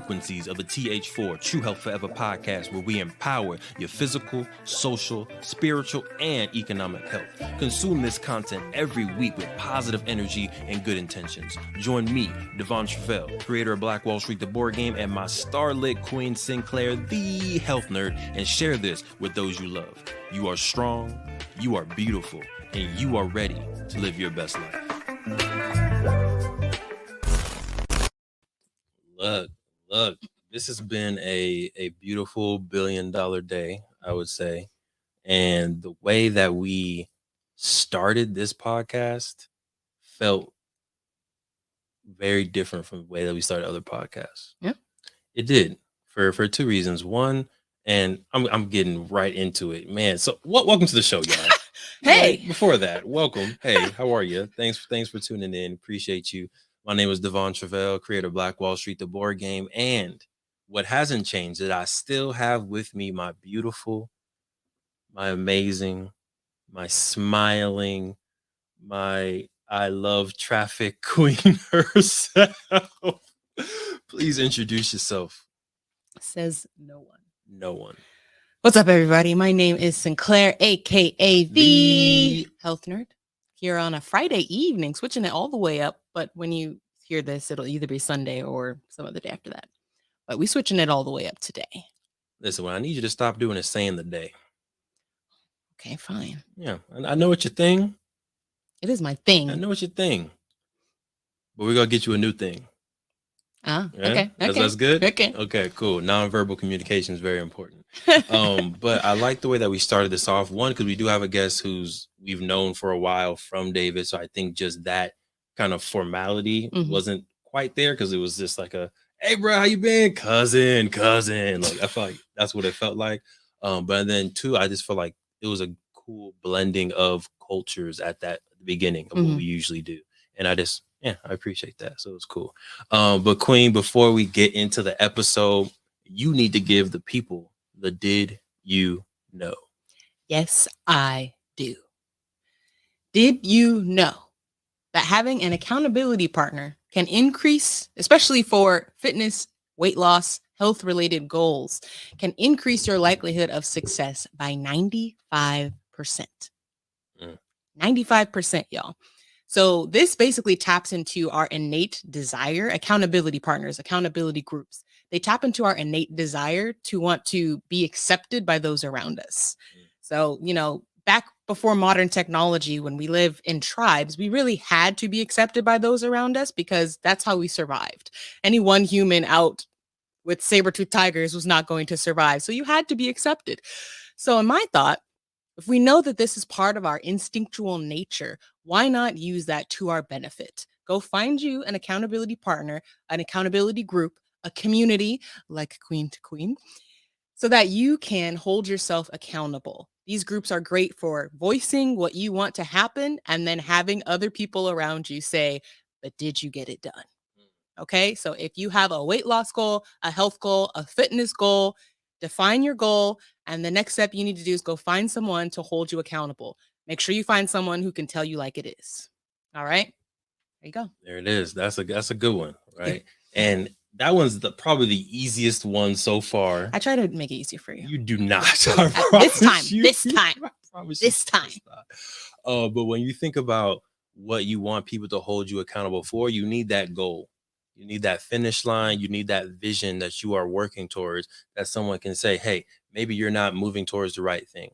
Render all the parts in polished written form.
frequencies of the TH4 True Health Forever podcast, where we empower your physical, social, spiritual, and economic health. Consume this content every week with positive energy and good intentions. Join me, Truvel, creator of Black Wall Street, the board game, and my starlit queen, Sinclair, the health nerd, and share this with those you love. You are strong, you are beautiful, and you are ready to live your best life. Look, this has been a beautiful $1 billion day, I would say. And the way that we started this podcast felt very different from the way that we started other podcasts. Yeah. It did for two reasons. One, and I'm getting right into it, man. So welcome to the show, y'all. Hey. Before that, welcome. Hey, how are you? Thanks for tuning in. Appreciate you. My name is Truvel, creator of Black Wall Street, the board game. And what hasn't changed is I still have with me my beautiful, my amazing, my smiling, my I love traffic queen herself. Please introduce yourself. Says no one. No one. What's up, everybody? My name is Sinclair, aka the health nerd, here on a Friday evening, switching it all the way up. But when you hear this, it'll either be Sunday or some other day after that. But we're switching it all the way up today. Listen, what I need you to stop doing is saying the day. Okay, fine. Yeah, I know it's your thing. It is my thing. I know it's your thing. But we're going to get you a new thing. Yeah? Okay. That's good? Okay, cool. Nonverbal communication is very important. But I like the way that we started this off. One, because we do have a guest we've known for a while from David. So I think just that kind of formality wasn't quite there, because it was just like hey, bro, how you been? Cousin. Like, I felt like that's what it felt like. But then two, I just felt like it was a cool blending of cultures at the beginning of what we usually do. And I appreciate that. So it was cool. But Queen, before we get into the episode, you need to give the people the did you know? Yes, I do. Did you know that having an accountability partner can increase, especially for fitness, weight loss, health-related goals, can increase your likelihood of success by 95%. 95%, y'all. So this basically taps into our innate desire. Accountability partners, accountability groups, they tap into our innate desire to want to be accepted by those around us. So, back before modern technology, when we live in tribes, we really had to be accepted by those around us, because that's how we survived. Any one human out with saber-toothed tigers was not going to survive. So you had to be accepted. So in my thought, if we know that this is part of our instinctual nature, why not use that to our benefit? Go find you an accountability partner, an accountability group, a community like Queen to Queen, so that you can hold yourself accountable. These groups are great for voicing what you want to happen and then having other people around you say, but did you get it done? Okay, so if you have a weight loss goal, a health goal, a fitness goal, define your goal. And the next step you need to do is go find someone to hold you accountable. Make sure you find someone who can tell you like it is. All right, there you go. There it is. That's a good one, right? And that one's probably the easiest one so far. I try to make it easier for you. You do not. This time. But when you think about what you want people to hold you accountable for, you need that goal. You need that finish line. You need that vision that you are working towards, that someone can say, hey, maybe you're not moving towards the right thing.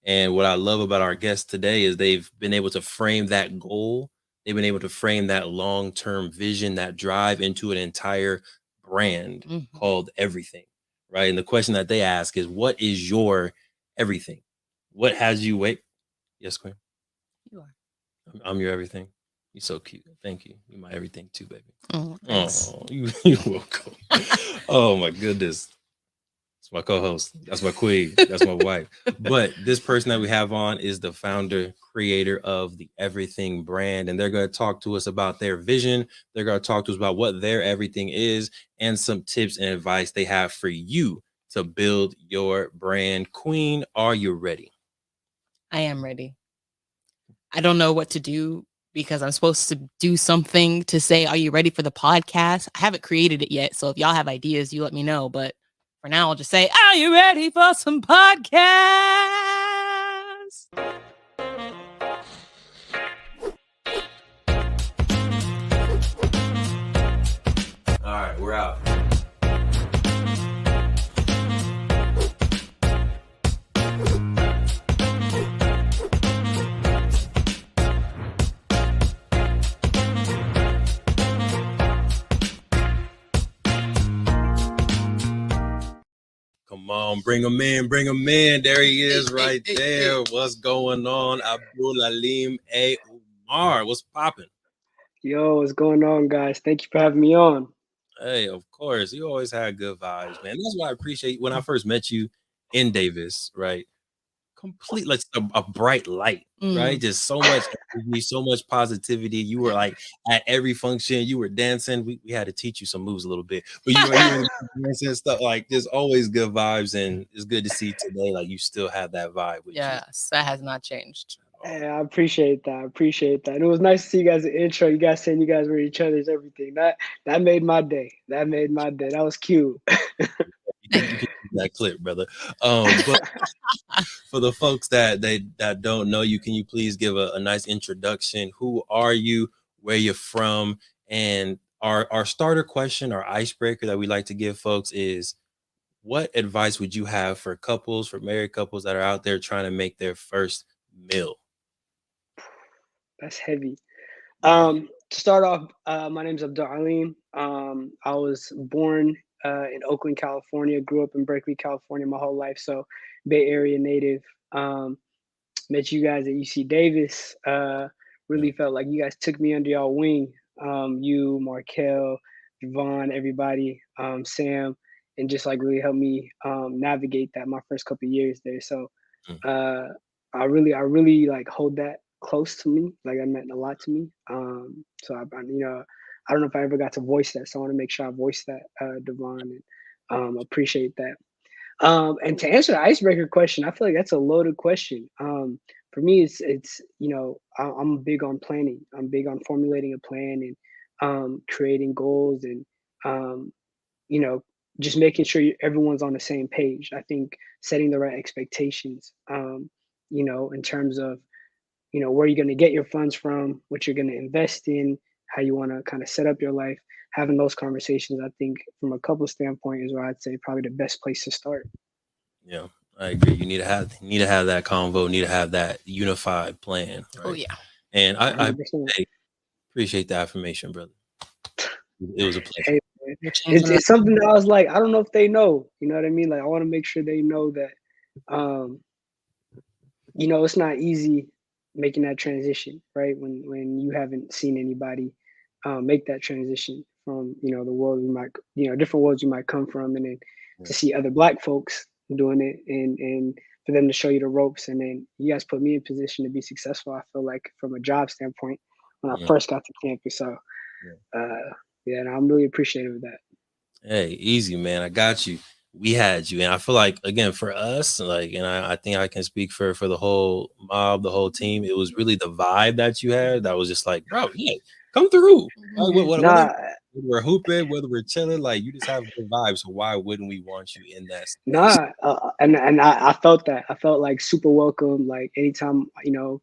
And what I love about our guests today is they've been able to frame that goal. They've been able to frame that long-term vision, that drive, into an entire brand called everything, right? And the question that they ask is, what is your everything? What has you wait? Yes, Queen. You are. I'm your everything. You're so cute. Thank you. You're my everything too, baby. Oh, you're welcome. Oh my goodness. That's my co-host. That's my queen. That's my wife. But this person that we have on is the founder, creator of the Everything brand. And they're going to talk to us about their vision. They're going to talk to us about what their everything is and some tips and advice they have for you to build your brand. Queen, are you ready? I am ready. I don't know what to do because I'm supposed to do something to say, "Are you ready for the podcast?" I haven't created it yet, so if y'all have ideas, you let me know. But for now, I'll just say, "Are you ready for some podcasts?" All right, we're out. Come on, bring him in, bring him in. There he is right there. What's going on? Abdulaim Umar. What's popping? Yo, what's going on, guys? Thank you for having me on. Hey, of course. You always had good vibes, man. That's why I appreciate when I first met you in Davis, right? Complete like a bright light, right? Just so much energy, so much positivity. You were like at every function, you were dancing. We had to teach you some moves a little bit, but you were dancing and stuff. Like there's always good vibes, and it's good to see today. Like you still have that vibe with you. Yes, that has not changed. Hey, I appreciate that. I appreciate that. And it was nice to see you guys in the intro. You guys saying you guys were each other's everything. That made my day. That made my day. That was cute. You can use that clip, brother. But for the folks that don't know you, can you please give a nice introduction? Who are you? Where you're from? And our starter question, our icebreaker that we like to give folks is, what advice would you have for couples, for married couples that are out there trying to make their first meal? That's heavy. Yeah. To start off, my name's Abdulaim. I was born in Oakland, California. Grew up in Berkeley, California, my whole life. So, Bay Area native. Met you guys at UC Davis. Really felt like you guys took me under y'all wing. You, Markel, Javon, everybody, Sam, and just like really helped me navigate that my first couple of years there. So uh, I really like hold that close to me. Like that meant a lot to me. So I don't know if I ever got to voice that. So I want to make sure I voice that, Devon, and appreciate that. And to answer the icebreaker question, I feel like that's a loaded question. For me, it's I'm big on planning. I'm big on formulating a plan and creating goals and um, you know just making sure everyone's on the same page. I think setting the right expectations. In terms of where you're going to get your funds from, what you're going to invest in, how you want to kind of set up your life. Having those conversations, I think, from a couple standpoint, is where I'd say probably the best place to start. Yeah, I agree. You need to have that convo, need to have that unified plan, right? Oh yeah. And I 100%. appreciate the affirmation, brother. It was a pleasure. Hey, man, it's something that I was like, I don't know if they know. You know what I mean? Like, I want to make sure they know that, um, it's not easy making that transition, right? When you haven't seen anybody make that transition from the world you might different worlds you might come from, and then to see other Black folks doing it, and for them to show you the ropes, and then you guys put me in position to be successful. I feel like from a job standpoint when I first got to campus. So yeah, and I'm really appreciative of that. Hey, easy, man. I got you. We had you. And I feel like, again, for us, like, and I think I can speak for the whole mob, the whole team. It was really the vibe that you had that was just like, bro, yeah, come through. Like, whether Nah, we're hooping, whether we're chilling, like, you just have good vibes. So why wouldn't we want you in that space? Nah, and I felt that. I felt like super welcome. Like anytime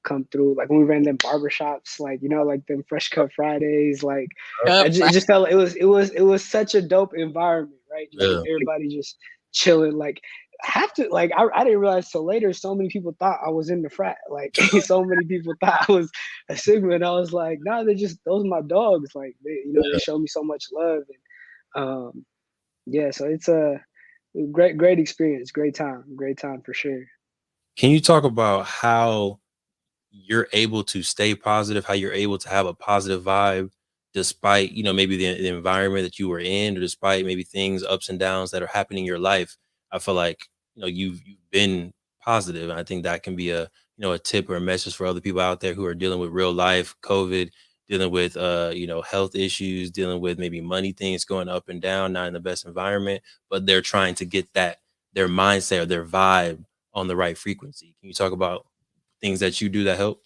come through. Like when we ran them barbershops, like like them Fresh Cut Fridays. Like it just felt like it was such a dope environment, right? Just Yeah. everybody just chilling. Like have to like I didn't realize till later. So many people thought I was in the frat. Like so many people thought I was a Sigma, and I was like, nah, those are my dogs. Like they show me so much love, and yeah. So it's a great experience, great time for sure. Can you talk about how you're able to stay positive, how you're able to have a positive vibe despite, maybe the environment that you were in, or despite maybe things, ups and downs that are happening in your life? I feel like, you've been positive. And I think that can be a tip or a message for other people out there who are dealing with real life, COVID, dealing with, health issues, dealing with maybe money things going up and down, not in the best environment, but they're trying to get their mindset or their vibe on the right frequency. Can you talk about things that you do that help?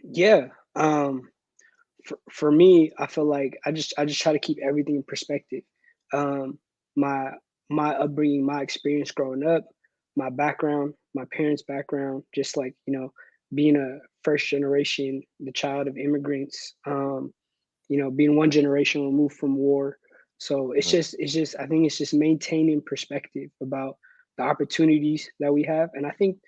Yeah. for me, I feel like I just try to keep everything in perspective. Um, my my upbringing, my experience growing up, my background, my parents' background, just like being a first generation, the child of immigrants. Being one generation removed from war. So Mm, it's just I think it's just maintaining perspective about the opportunities that we have, and I think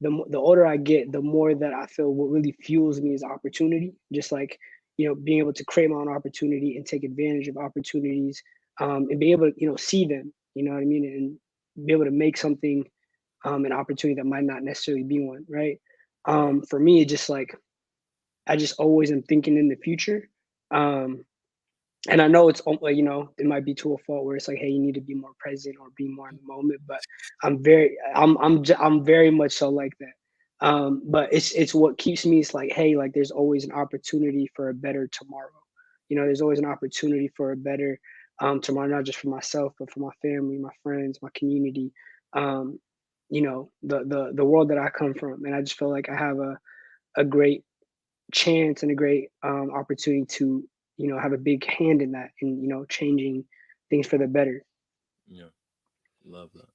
the older I get, the more that I feel what really fuels me is opportunity. Just like being able to create my own opportunity and take advantage of opportunities, and be able to see them. You know what I mean, and be able to make something an opportunity that might not necessarily be one. Right. right. For me, it just like I just always am thinking in the future. Um, and I know it might be to a fault where it's like, hey, you need to be more present or be more in the moment. But I'm very much so like that. But it's what keeps me. It's like, hey, like there's always an opportunity for a better tomorrow. There's always an opportunity for a better tomorrow, not just for myself, but for my family, my friends, my community. Um, the world that I come from, and I just feel like I have a great chance and a great opportunity to have a big hand in that and changing things for the better. Yeah, love that.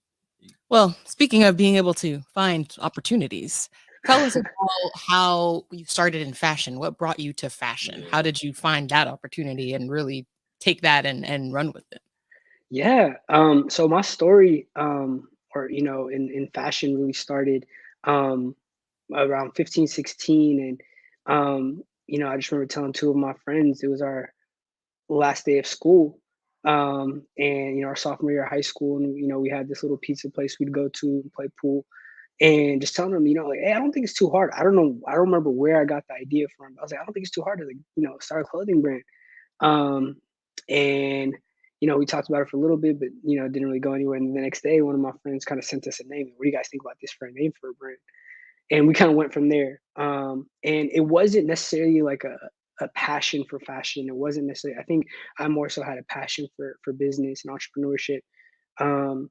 Well, speaking of being able to find opportunities, tell us about how you started in fashion. What brought you to fashion? How Yeah. did you find that opportunity and really take that and run with it? Yeah. So my story, or in fashion, really started um, around 15, 16, and I just remember telling two of my friends it was our last day of school, and our sophomore year of high school, and we had this little pizza place we'd go to and play pool, and just telling them, like, hey, I don't think it's too hard. I don't know, I don't remember where I got the idea from. I was like, I don't think it's too hard to, like, start a clothing brand. Um, and we talked about it for a little bit, but it didn't really go anywhere. And the next day, one of my friends kind of sent us a name. What do you guys think about this for a name for a brand? And we kind of went from there. And it wasn't necessarily like a passion for fashion. It wasn't necessarily. I think I more so had a passion for business and entrepreneurship. Um,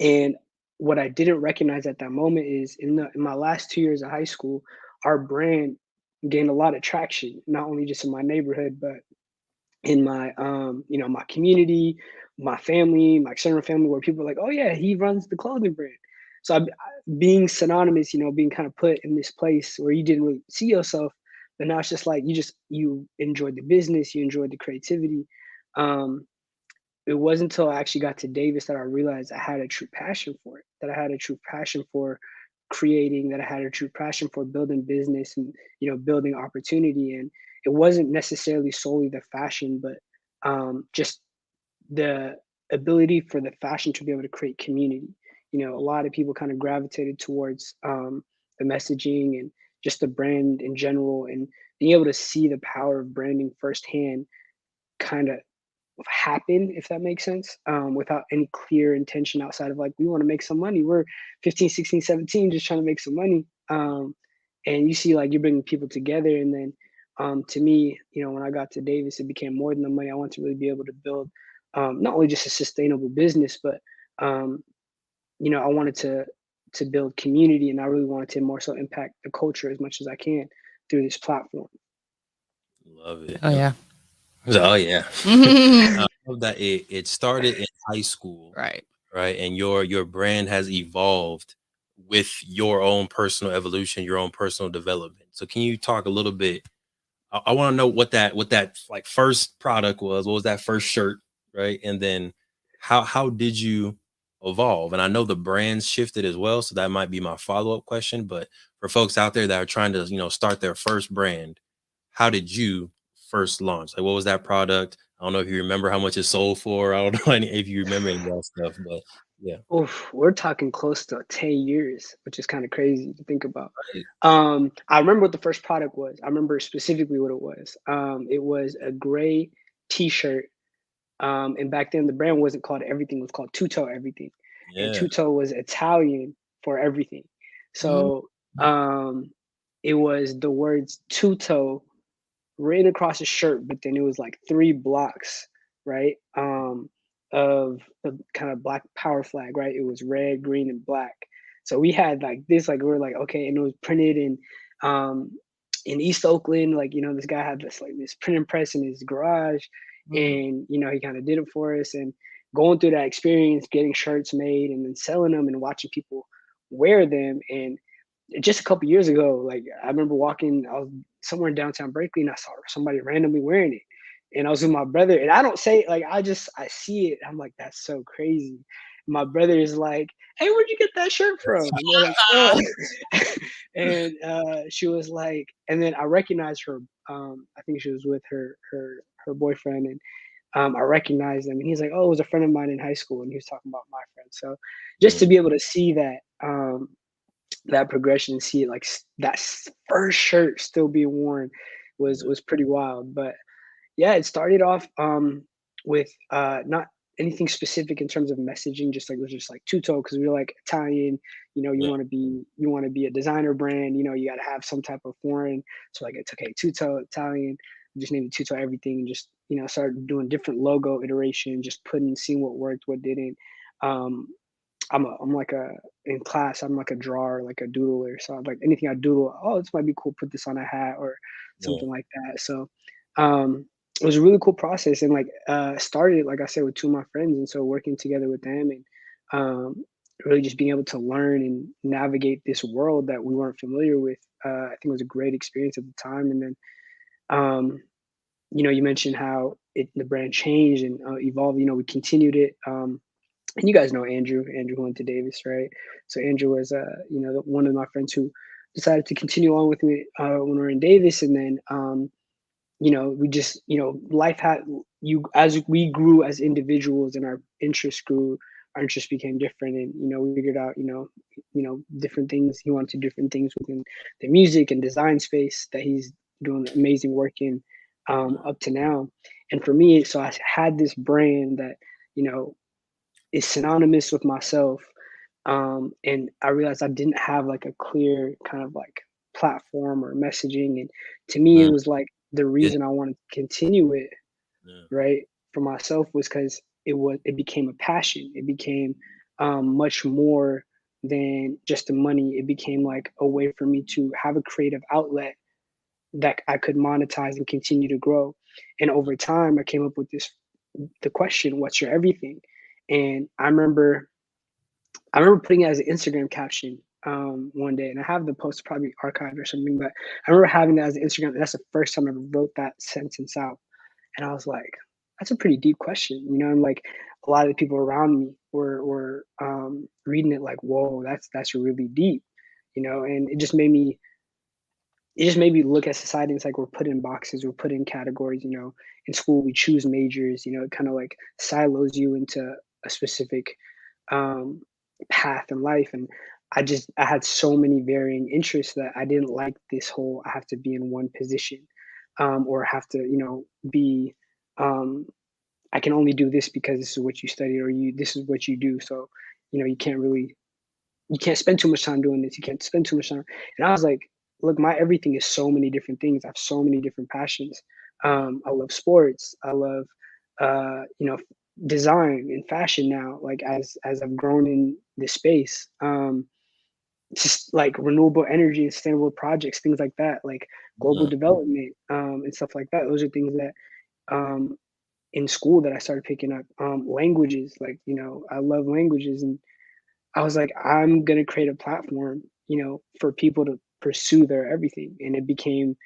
and what I didn't recognize at that moment is in my last 2 years of high school, our brand gained a lot of traction, not only just in my neighborhood, but in my my community, my family, my extended family, where people are like, oh yeah, he runs the clothing brand. So being synonymous, being kind of put in this place where you didn't really see yourself, but now it's just like you enjoyed the business, you enjoyed the creativity. um it wasn't until I actually got to Davis that I realized I had a true passion for it, that I had a true passion for creating, that I had a true passion for building business and, building opportunity. And it wasn't necessarily solely the fashion, but just the ability for the fashion to be able to create community. A lot of people kind of gravitated towards the messaging and just the brand in general, and being able to see the power of branding firsthand kind of happen, if that makes sense, without any clear intention outside of like, we want to make some money. We're 15, 16, 17, just trying to make some money. And you see, like, you're bringing people together. And then to me, when I got to Davis, it became more than the money. I want to really be able to build not only just a sustainable business, but um, I wanted to build community, and I really wanted to more so impact the culture as much as I can through this platform. Love it. Oh yeah. Oh yeah. I love that it started in high school, Right. right? And your brand has evolved with your own personal evolution, your own personal development. So can you talk a little bit? I want to know what that like first product was. What was that first shirt, right? And then how did you evolve? And I know the brands shifted as well, so that might be my follow up question. But for folks out there that are trying to start their first brand, how did you first launch? Like, what was that product? I don't know if you remember how much it sold for. I don't know if you remember any of that stuff, but yeah. Oof, we're talking close to 10 years, which is kind of crazy to think about. Right. I remember what the first product was. I remember specifically what it was. It was a gray t-shirt. And back then the brand wasn't called Everything, it was called Tutto Everything. And Yeah. Tutto was Italian for everything. Mhm. So it was the words Tutto written across his shirt, but then it was like 3 blocks, right? Of the kind of black power flag, right? It was red, green, and black. So we had like this, like we were like, okay, and it was printed in in East Oakland, like, this guy had this printing press in his garage, Mm. and, he kind of did it for us. And going through that experience, getting shirts made and then selling them and watching people wear them. And just a couple years ago, like, I remember I was somewhere in downtown Berkeley, and I saw somebody randomly wearing it. And I was with my brother, and I don't say, like, I see it. I'm like, that's so crazy. My brother is like, "Hey, where'd you get that shirt from?" And they're like, "Oh." And she was like, and then I recognized her. I think she was with her boyfriend, and I recognized him, and he's like, "Oh, it was a friend of mine in high school," and he was talking about my friend. So just to Mm. be able to see that, that progression, and see it, like, first shirt still being worn was Yeah. pretty wild. But yeah, it started off with not anything specific in terms of messaging, just like, it was just like Tuto, because we were like Italian. You Yeah. want to be a designer brand. You got to have some type of foreign. So like, it's okay, Tuto Italian. We just named it Tuto everything, and just started doing different logo iteration, just seeing what worked, what didn't. Um, I'm like a in class, I'm like a drawer, like a doodler. So I'm like, anything I doodle, oh, this might be cool. Put this on a hat or Yeah. something like that. So it was a really cool process, and like started, like I said, with two of my friends, and so working together with them, and really just being able to learn and navigate this world that we weren't familiar with. I think it was a great experience at the time. And then um, you mentioned how the brand changed and evolved. We continued it. And you guys know Andrew. Andrew went to Davis, right? So Andrew was, one of my friends who decided to continue on with me when we were in Davis. And then, we just, life had as we grew as individuals and our interests grew, our interests became different, and we figured out, different things. He wanted to do different things within the music and design space that he's doing amazing work in, up to now. And for me, so I had this brand that, you know is synonymous with myself. And I realized I didn't have like a clear kind of like platform or messaging. And to me, it Mm. was like the Yeah. reason I wanted to continue it, Yeah. right, for myself, was because it became a passion. It became much more than just the money. It became like a way for me to have a creative outlet that I could monetize and continue to grow. And over time, I came up with the question, "What's your everything?" And I remember putting it as an Instagram caption one day, and I have the post probably archived or something. But I remember having that as an Instagram, and that's the first time I ever wrote that sentence out. And I was like, "That's a pretty deep question," And like, a lot of the people around me were reading it like, "Whoa, that's really deep," And it just made me look at society. It's like we're put in boxes, we're put in categories. In school we choose majors. It kind of like silos you into a specific um, path in life. And I had so many varying interests that I didn't like this whole, I have to be in one position, or have to, be, um, I can only do this because this is what you studied, or this is what you do. So, you can't spend too much time doing this. You can't spend too much time. And I was like, look, my everything is so many different things. I have so many different passions. I love sports. I love, design and fashion now. Like, as I've grown in this space, just like renewable energy and sustainable projects, things like that, like global Yeah. development, and stuff like that. Those are things that, um, in school, that I started picking up. Languages, like, I love languages. And I was like, I'm gonna create a platform, for people to pursue their everything. And it became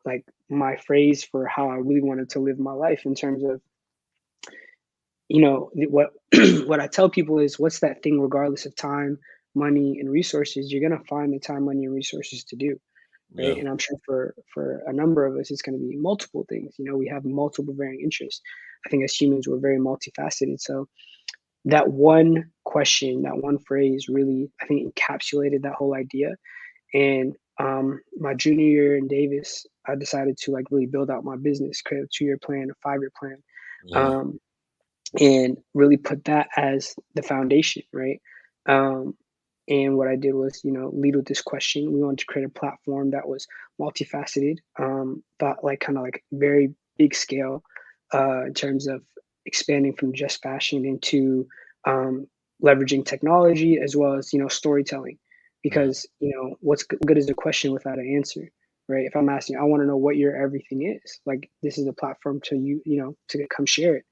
like my phrase for how I really wanted to live my life, in terms of, what what I tell people is, what's that thing, regardless of time, money, and resources, you're gonna find the time, money, and resources to do, right? Yeah. And I'm sure for a number of us, it's gonna be multiple things. We have multiple varying interests. I think as humans, we're very multifaceted. So that one question, that one phrase, really, I think, encapsulated that whole idea. And my junior year in Davis, I decided to like really build out my business, create a 2-year plan, a 5-year plan, Yeah. um, and really put that as the foundation, right? Um, and what I did was, lead with this question. We wanted to create a platform that was multifaceted, but like kind of like very big scale, in terms of expanding from just fashion into, um, leveraging technology, as well as, storytelling. Yeah. Because, what's good is a question without an answer, right? If I'm asking, I want to know what your everything is. Like, this is a platform to to come share it.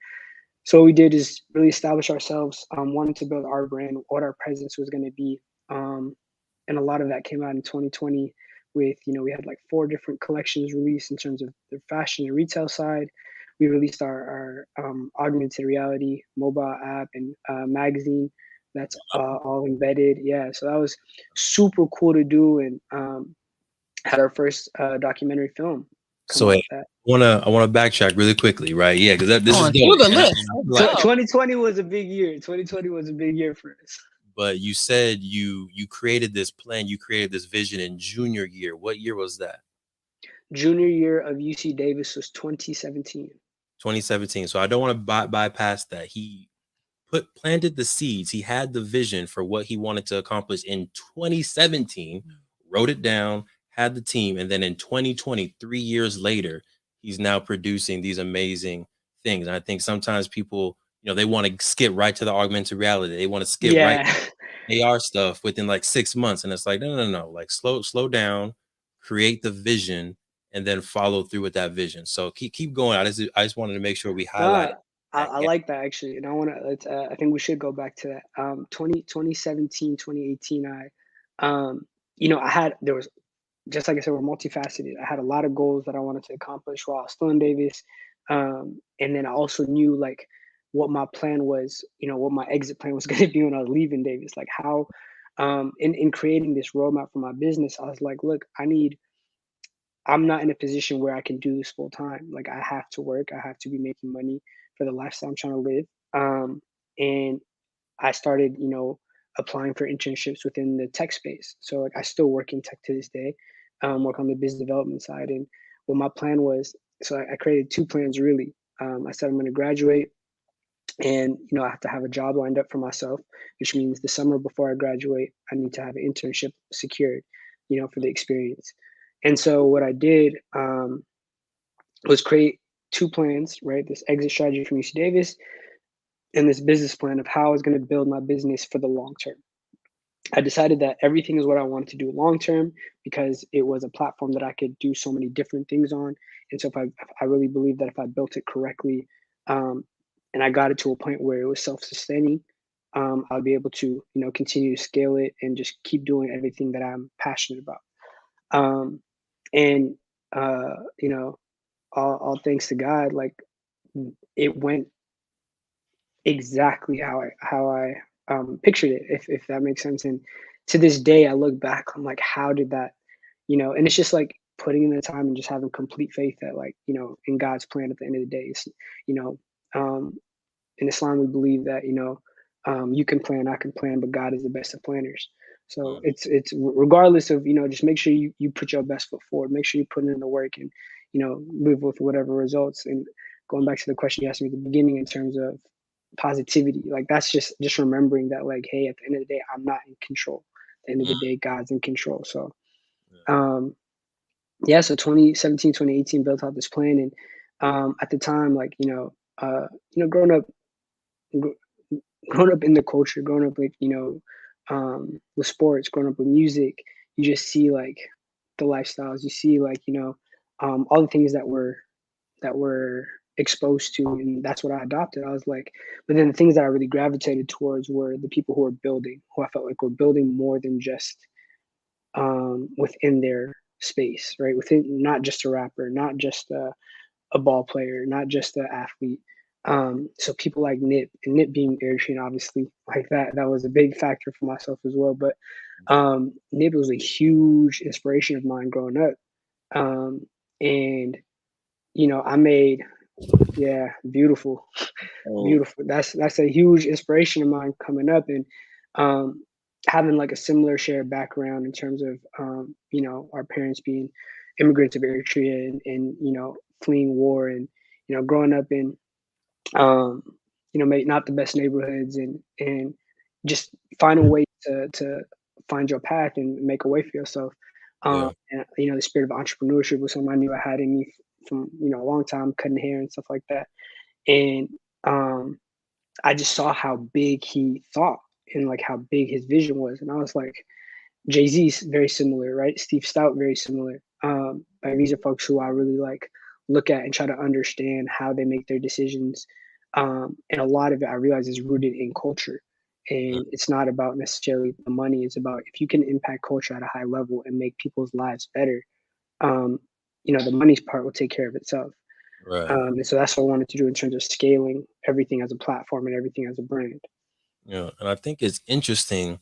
So what we did is really establish ourselves, wanting to build our brand, what our presence was going to be. Um, and a lot of that came out in 2020 with, we had like 4 different collections released in terms of the fashion and retail side. We released our augmented reality mobile app and magazine that's all embedded. Yeah, so that was super cool to do, and had our first documentary film come So out hey, of that. I wanna backtrack really quickly, right? Yeah, because this is Going through dope. the And list. I feel like, Let's go. 2020 was a big year. 2020 was a big year for us. but you said you created this plan, you created this vision in junior year. What year was that? Junior year of UC Davis was 2017. 2017. So I don't want to bypass that. He planted the seeds. He had the vision for what he wanted to accomplish in 2017, wrote it down, had the team, and then in 2020, 3 years later, he's now producing these amazing things. And I think sometimes people, they want to skip right to the augmented reality. They want to skip right Yeah. AR stuff within like 6 months. And it's like, no. Like slow down, create the vision, and then follow through with that vision. So keep going. I just wanted to make sure we highlighted Nah, that I gap. like that actually. And I want to, let's, I think we should go back to that. 2017, 2018, there was, just like I said, we're multifaceted. I had a lot of goals that I wanted to accomplish while I was still in Davis. And then I also knew like what my plan was, what my exit plan was going to be when I was leaving Davis, like how, in creating this roadmap for my business, I was like, look, I'm not in a position where I can do this full time. Like, I have to work. I have to be making money for the lifestyle I'm trying to live. And I started, applying for internships within the tech space. So like I still work in tech to this day, work on the business development side. And what my plan was, so I created 2 plans really. I said I'm going to graduate, and I have to have a job lined up for myself, which means the summer before I graduate, I need to have an internship secured, for the experience. And so what I did, was create 2 plans, right? This exit strategy from UC Davis and this business plan of how I was going to build my business for the long term. I decided that everything is what I wanted to do long term because it was a platform that I could do so many different things on. And so if I really believe that if I built it correctly, um, and I got it to a point where it was self-sustaining, I'll be able to, continue to scale it and just keep doing everything that I'm passionate about. Um, and all thanks to God, like it went exactly how I pictured it, if that makes sense. And to this day, I look back, I'm like, how did that, and it's just like putting in the time and just having complete faith that, like, in God's plan at the end of the day. It's, you know, um, in Islam, we believe that, you can plan, I can plan, but God is the best of planners. So Mhm. it's regardless of, just make sure you put your best foot forward, make sure you put in the work, and live with whatever results. And going back to the question you asked me at the beginning in terms of positivity, like that's just remembering that, like, hey, at the end of the day, I'm not in control. At the end of the day, God's in control. So um yeah, so 2017, 2018 built out this plan. And at the time, like, growing up, gr- growing up in the culture, growing up like, with sports, growing up with music, you just see like the lifestyles, you see like, all the things that were exposed to, and that's what I adopted. I was like, but then the things that I really gravitated towards were the people who were building, who I felt like were building more than just within their space, right? Within, not just a rapper, not just a ball player, not just an athlete. So people like Nip, and Nip being Eritrean, obviously, like that was a big factor for myself as well. But Nip was a huge inspiration of mine growing up. And I made, yeah, beautiful, Oh, beautiful. That's a huge inspiration of mine coming up. And um, having like a similar shared background in terms of our parents being immigrants of Eritrea, and fleeing war, and growing up in um, maybe not the best neighborhoods, and just finding ways to find your path and make a way for yourself. yeah. And the spirit of entrepreneurship was something I knew I had in me from a long time, cutting hair and stuff like that. And um, I just saw how big he thought and like how big his vision was, and I was like, Jay Z's very similar, right? Steve Stout very similar. Like these are folks who I really like look at and try to understand how they make their decisions. And a lot of it I realize is rooted in culture. Mm, And it's not about necessarily the money. It's about if you can impact culture at a high level and make people's lives better, um, the money's part will take care of itself. right. And so that's what I wanted to do in terms of scaling everything as a platform and everything as a brand. Yeah, and I think it's interesting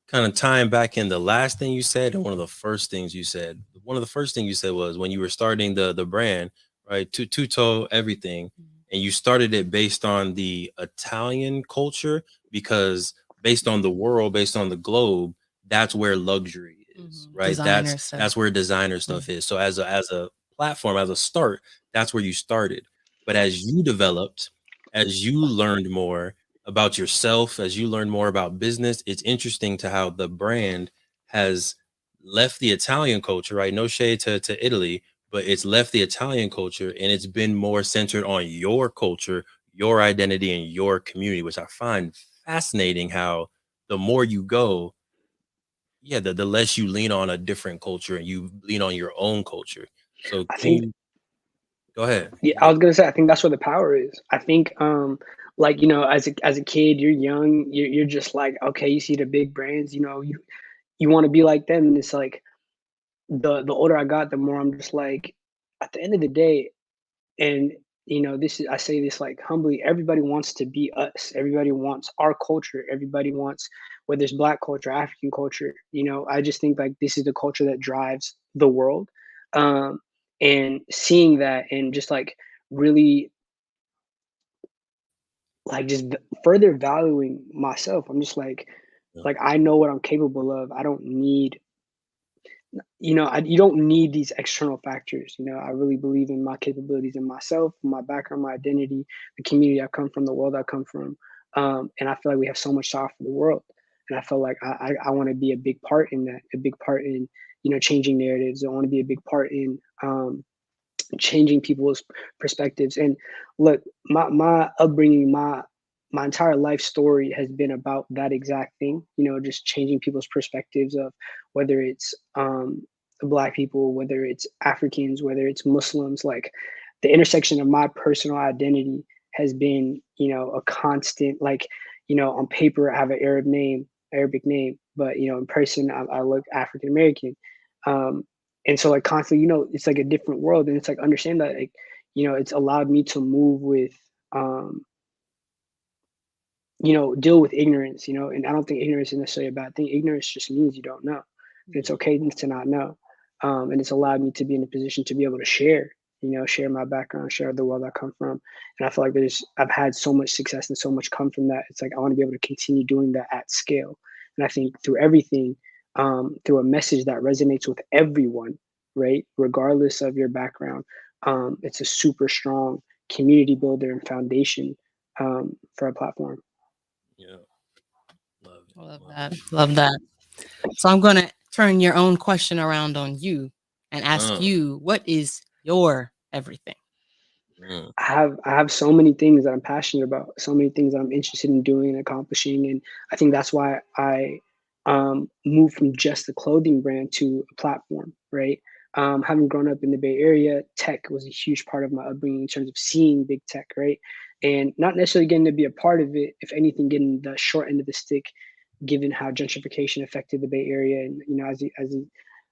kind of tying back in the last thing you said and one of the first things you said. One of the first things you said was when you were starting the brand, right? Tuto everything, and you started it based on the Italian culture because based on the world, based on the globe, that's where luxury is, right? Designer That's stuff. where designer stuff is. So as a platform, as a start, that's where you started. But as you developed, as you learned more, about yourself, as you learn more about business, it's interesting to how the brand has left the Italian culture, right? No shade to Italy, but it's left the Italian culture and it's been more centered on your culture, your identity, and your community, which I find fascinating how the more you go, yeah, the less you lean on a different culture and you lean on your own culture. So I can think, you go ahead? yeah, You I got was gonna say, I think that's where the power is. I think, like as a kid, you're young, you're just like, okay, you see the big brands, you want to be like them, and it's like the older I got, the more I'm just like, at the end of the day, and this is I say this like humbly, everybody wants to be us. Everybody wants our culture. Everybody wants whether it's black culture, African culture. I just think like this is the culture that drives the world. Um, and seeing that and just like really like just further valuing myself. I'm just yeah, like I know what I'm capable of. I don't need you don't need these external factors. I really believe in my capabilities in myself, my background, my identity, the community I come from, the world I come from. And I feel like we have so much to offer the world. And I feel like I want to be a big part in that, a big part in, changing narratives. I want to be a big part in changing people's perspectives. And look, my upbringing, my entire life story has been about that exact thing. Just changing people's perspectives of whether it's black people, whether it's Africans, whether it's Muslims. Like the intersection of my personal identity has been, a constant. Like on paper, I have an Arabic name, but in person, I look African American. Um, and so like constantly, it's like a different world, and it's like understand that like it's allowed me to move with um deal with ignorance, and I don't think ignorance is necessarily a bad thing. Ignorance just means you don't know. And it's okay to not know. And it's allowed me to be in a position to be able to share my background, share the world I come from. And I feel like I've had so much success and so much come from that. It's like I want to be able to continue doing that at scale. And I think through everything, through a message that resonates with everyone, right, regardless of your background, it's a super strong community builder and foundation for a platform. yeah. Love it. Love Love that. Love that. So I'm going to turn your own question around on you and it. ask you, what is your everything? Mm, I have so many things that I'm passionate about, so many things that I'm interested in doing and accomplishing, and I think that's why I moved from just a clothing brand to a platform, right? Having grown up in the Bay Area, tech was a huge part of my upbringing in terms of seeing big tech, right? And not necessarily getting to be a part of it, if anything, getting the short end of the stick, given how gentrification affected the Bay Area, and as a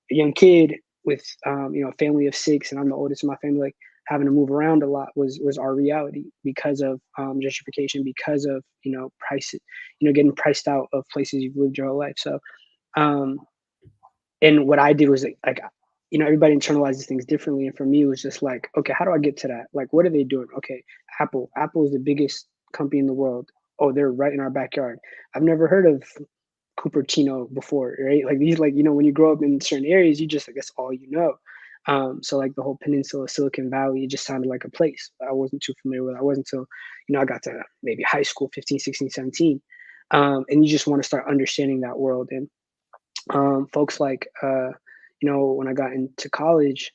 young kid with a family of six, and I'm the oldest in my family, like having to move around a lot was our reality because of gentrification, because of price, getting priced out of places you've lived your whole life. So, um, and what I did was like everybody internalizes things differently, and for me, it was just like, okay, how do I get to that? Like, what are they doing? Okay, Apple is the biggest company in the world. Oh, they're right in our backyard. I've never heard of Cupertino before, right? Like these, like when you grow up in certain areas, you just like that's all you know. So like the whole peninsula, Silicon Valley, it just sounded like a place I wasn't too familiar with. I wasn't until I got to maybe high school, 15, 16, 17, and you just want to start understanding that world. And folks like when I got into college,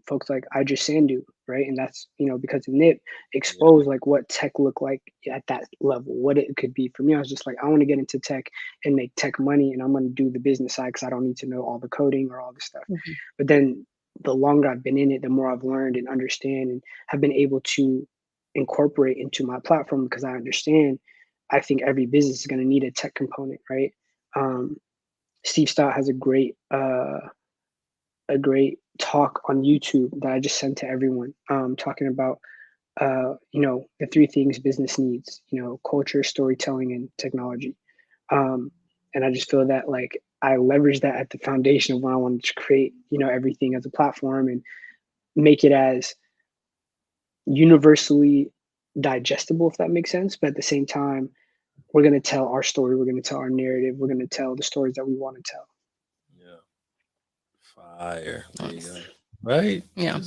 folks like Idris Sandu, right? And that's because of NIP yeah. exposed like what tech looked like at that level, what it could be. For me, I was just like, I want to get into tech and make tech money, and I'm going to do the business side because I don't need to know all the coding or all this stuff. Mhm. But then the longer I've been in it, the more I've learned and understand and have been able to incorporate into my platform because I understand. I think every business is going to need a tech component, right? Um, Steve Stott has a great talk on YouTube that I just sent to everyone, talking about the three things business needs, culture, storytelling, and technology. Um, and I just feel that like I leverage that at the foundation of when I wanted to create, everything as a platform and make it as universally digestible, if that makes sense. But at the same time, we're going to tell our story. We're going to tell our narrative. We're going to tell the stories that we want to tell. Yeah. Fire. There you go. Nice. Right? Yeah.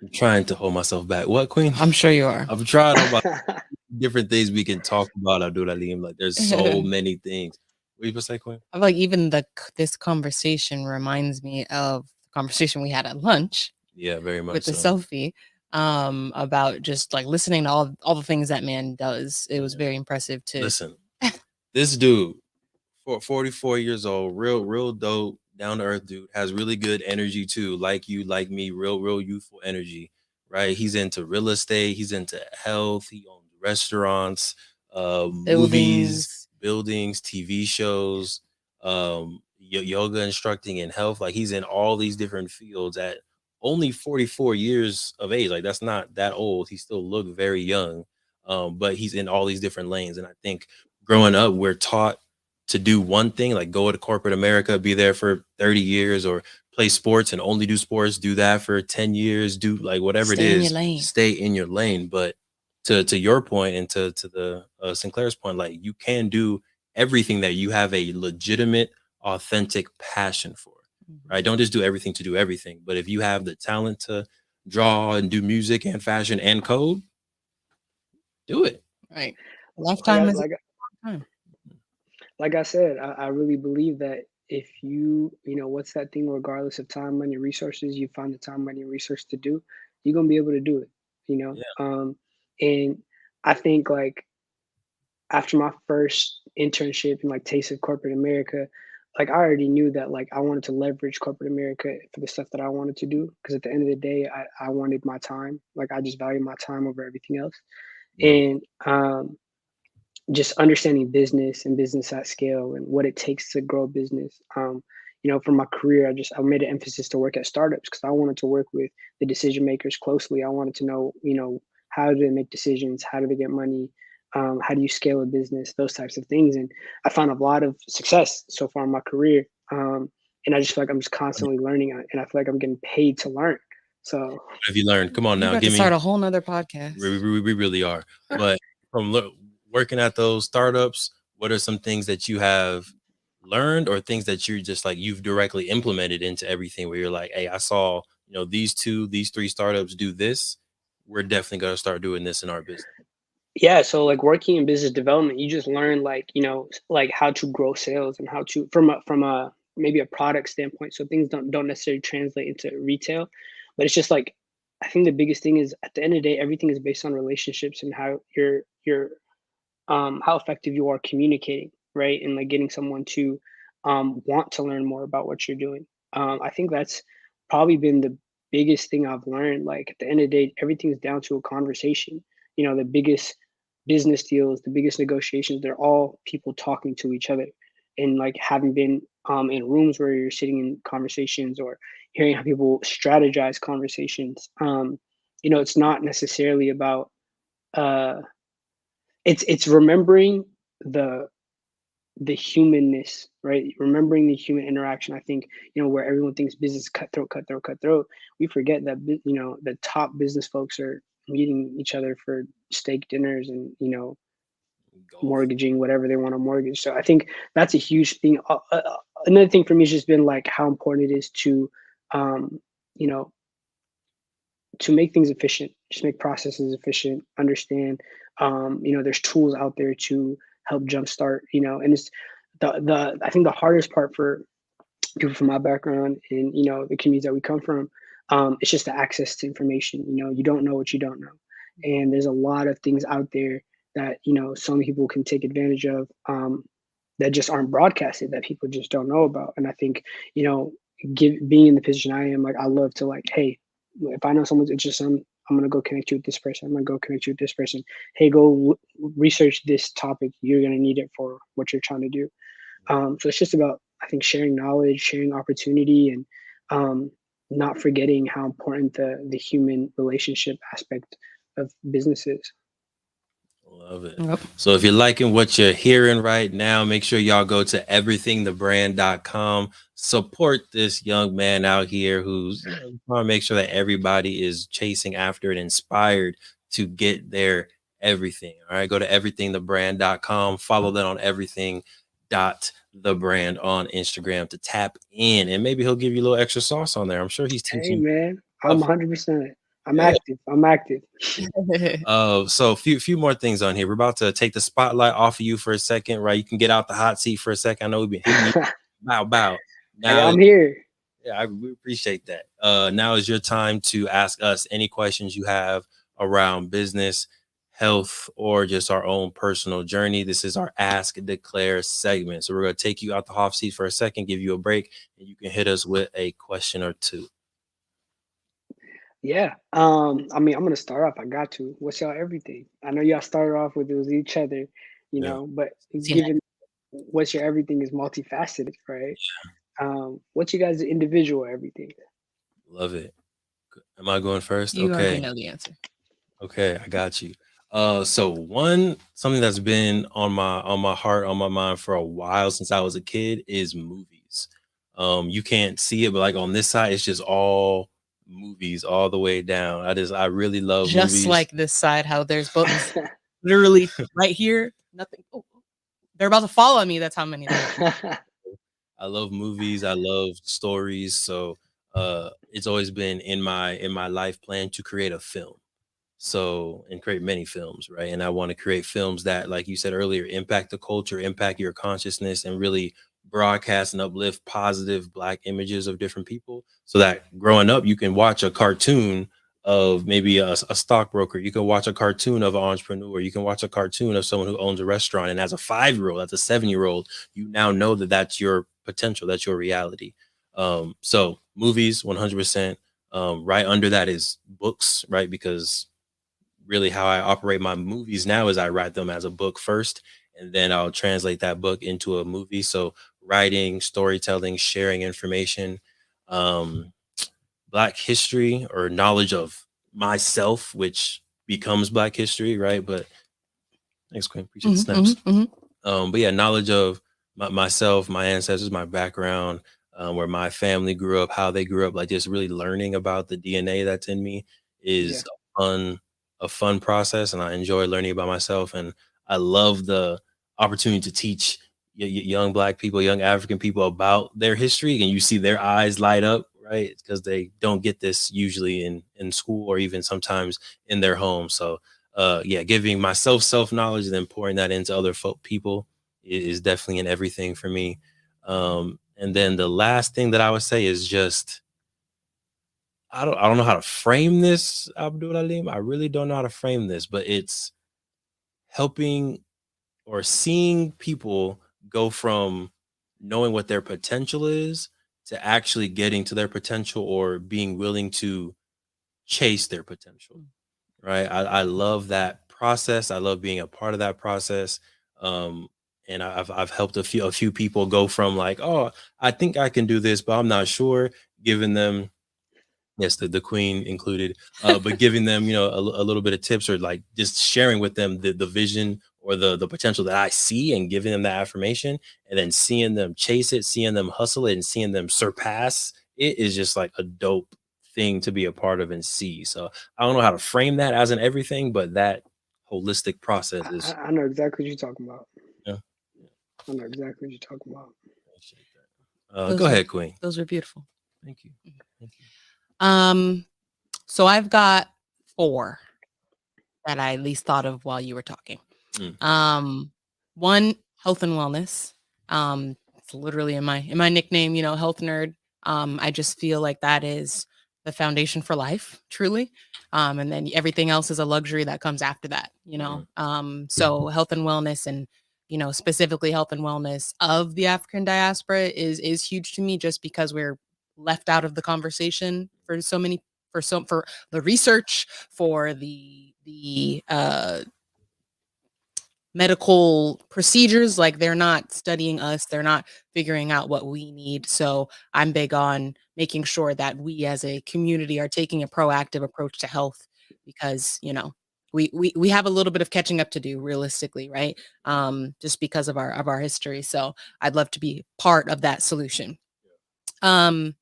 I'm trying to hold myself back. What, Queen? I'm sure you are. I'm trying all my different things we can talk about, Abdulaim. Like, there's so many things. What you supposed to say, Queen? I feel like even this conversation reminds me of the conversation we had at lunch. Yeah, very much with the so. selfie, about just like listening to all the things that man does. It was very impressive to Listen. This dude, 44 years old, real dope, down to earth dude, has really good energy too. Like you, like me, real youthful energy, right? He's into real estate, he's into health, he owns restaurants, movies, buildings, TV shows, yoga instructing and health. Like he's in all these different fields at only 44 years of age. Like that's not that old. He still looked very young. But he's in all these different lanes. And I think growing up, we're taught to do one thing, like go to corporate America, be there for 30 years, or play sports and only do sports, do that for 10 years, do like whatever Stay it in is, your lane. stay in your lane. But to your point and to the Sinclair's point, like you can do everything that you have a legitimate, authentic passion for, right? Don't just do everything to do everything. But if you have the talent to draw and do music and fashion and code, do it. Right. Lifetime is like, a time. like I said, I really believe that if what's that thing, regardless of time, money, resources, you find the time, money, and resource to do, you're going to be able to do it, Yeah. And I think like after my first internship in like Taste of Corporate America, like I already knew that like I wanted to leverage corporate America for the stuff that I wanted to do. Cause at the end of the day, I wanted my time. Like I just value my time over everything else. Yeah. And just understanding business and business at scale and what it takes to grow a business. For my career, I made an emphasis to work at startups because I wanted to work with the decision makers closely. I wanted to know, how do they make decisions? How do they get money? How do you scale a business? Those types of things. And I found a lot of success so far in my career. And I just feel like I'm just constantly learning, and I feel like I'm getting paid to learn. So What have you learned? Come on You're now, about give to me. start a whole nother podcast. We really are. But from working at those startups, what are some things that you have learned, or things that you're just like you've directly implemented into everything where you're like, hey, I saw these three startups do this. We're definitely gonna start doing this in our business. yeah, so like working in business development, you just learn like, like how to grow sales and how to from a maybe a product standpoint. So things don't necessarily translate into retail, but it's just like I think the biggest thing is at the end of the day, everything is based on relationships and how you're how effective you are communicating, right? And like getting someone to want to learn more about what you're doing. I think that's probably been the biggest thing I've learned. Like at the end of the day, everything's down to a conversation. The biggest business deals, the biggest negotiations, they're all people talking to each other and like having been in rooms where you're sitting in conversations or hearing how people strategize conversations. It's not necessarily about uh, it's remembering the the humanness, right? Remembering the human interaction. I think, where everyone thinks business cutthroat, cutthroat, cutthroat. We forget that the top business folks are meeting each other for steak dinners and Golf. mortgaging whatever they want to mortgage. So I think that's a huge thing. Another thing for me has just been like how important it is to, you know, to make things efficient, just make processes efficient, understand, there's tools out there to help jumpstart, and it's the I think the hardest part for people from my background and, the communities that we come from, it's just the access to information. You don't know what you don't know. And there's a lot of things out there that, some people can take advantage of, that just aren't broadcasted that people just don't know about. And I think, being in the position I am, like I love to like, hey, if I know someone's interested, I'm gonna go connect you with this person. I'm gonna go connect you with this person. Hey, go research this topic. You're gonna need it for what you're trying to do. So it's just about, I think, sharing knowledge, sharing opportunity, and not forgetting how important the human relationship aspect of business is. Love it. Yep. So if you're liking what you're hearing right now, make sure y'all go to everythingthebrand.com. Support this young man out here who's trying to make sure that everybody is chasing after it, inspired to get their everything. All right, go to everythingthebrand.com. Follow that on everything.thebrand on Instagram to tap in, and maybe he'll give you a little extra sauce on there. I'm sure he's Hey teaching. man, I'm 100%. I'm Yeah. active. I'm active. So a few more things on here. We're about to take the spotlight off of you for a second, right? You can get out the hot seat for a second. I know we've been hitting you. Bow. Hey, Now, I'm here. yeah, we appreciate that. Now is your time to ask us any questions you have around business, health, or just our own personal journey. This is our Ask Declare segment. So we're going to take you out the hot seat for a second, give you a break, and you can hit us with a question or two. Yeah. I mean, I'm gonna start off. I got to. What's y'all everything? I know y'all started off with it was each other, Yeah, but See that? given what's your everything is multifaceted, right? What's you guys' individual everything? love it. Am I going first? You already Okay. know the answer. Okay, I got you. So something that's been on my heart, on my mind for a while since I was a kid is movies. You can't see it, but like on this side, it's just all movies all the way down. I really love Just movies. like this side, how there's books literally right here. Nothing. Oh, they're about to follow me. That's how many. I love movies. I love stories. So it's always been in my life plan to create a film. So, and create many films, right? And I want to create films that, like you said earlier, impact the culture, impact your consciousness, and really broadcast and uplift positive Black images of different people, so that growing up you can watch a cartoon of maybe a stockbroker, you can watch a cartoon of an entrepreneur, you can watch a cartoon of someone who owns a restaurant, and as a 5-year-old, as a 7-year-old, you now know that that's your potential, that's your reality. So movies 100%. Right under that is books, right? Because really how I operate my movies now is I write them as a book first, and then I'll translate that book into a movie. So writing, storytelling, sharing information, um, Black history or knowledge of myself, which becomes Black history, right? But thanks, Queen. Appreciate the snaps. But yeah, knowledge of myself, my ancestors, my background, where my family grew up, how they grew up, like just really learning about the DNA that's in me Yeah. is a fun process, and I enjoy learning about myself. And I love the opportunity to teach young Black people, young African people about their history, and you see their eyes light up, right? Because they don't get this usually in school or even sometimes in their home. So yeah, giving myself self-knowledge and then pouring that into other people is definitely an everything for me. And then the last thing that I would say is just I don't know how to frame this, Abdulaim. I really don't know how to frame this, but it's helping or seeing people go from knowing what their potential is to actually getting to their potential or being willing to chase their potential. Right. I love that process. I love being a part of that process. Um, and I've helped a few people go from like, oh, I think I can do this, but I'm not sure, giving them, yes, the queen included, but giving them, a little bit of tips, or like just sharing with them the vision or the potential that I see, and giving them that affirmation, and then seeing them chase it, seeing them hustle it, and seeing them surpass it is just like a dope thing to be a part of and see. So I don't know how to frame that as an everything, but that holistic process I, is, I know exactly what you're talking about. yeah, yeah, I know exactly what you're talking about. appreciate that. Go ahead, Queen. Those are beautiful. Thank you. Thank you. So I've got 4 that I at least thought of while you were talking. One, health and wellness. It's literally in my nickname, health nerd. I just feel like that is the foundation for life, truly. And then everything else is a luxury that comes after that, So health and wellness, and specifically health and wellness of the African diaspora is huge to me, just because we're left out of the conversation for so many, for the research, for the medical procedures. Like, they're not studying us, they're not figuring out what we need. So I'm big on making sure that we as a community are taking a proactive approach to health, because we have a little bit of catching up to do, realistically, right? Just because of our history. So I'd love to be part of that solution. Dancing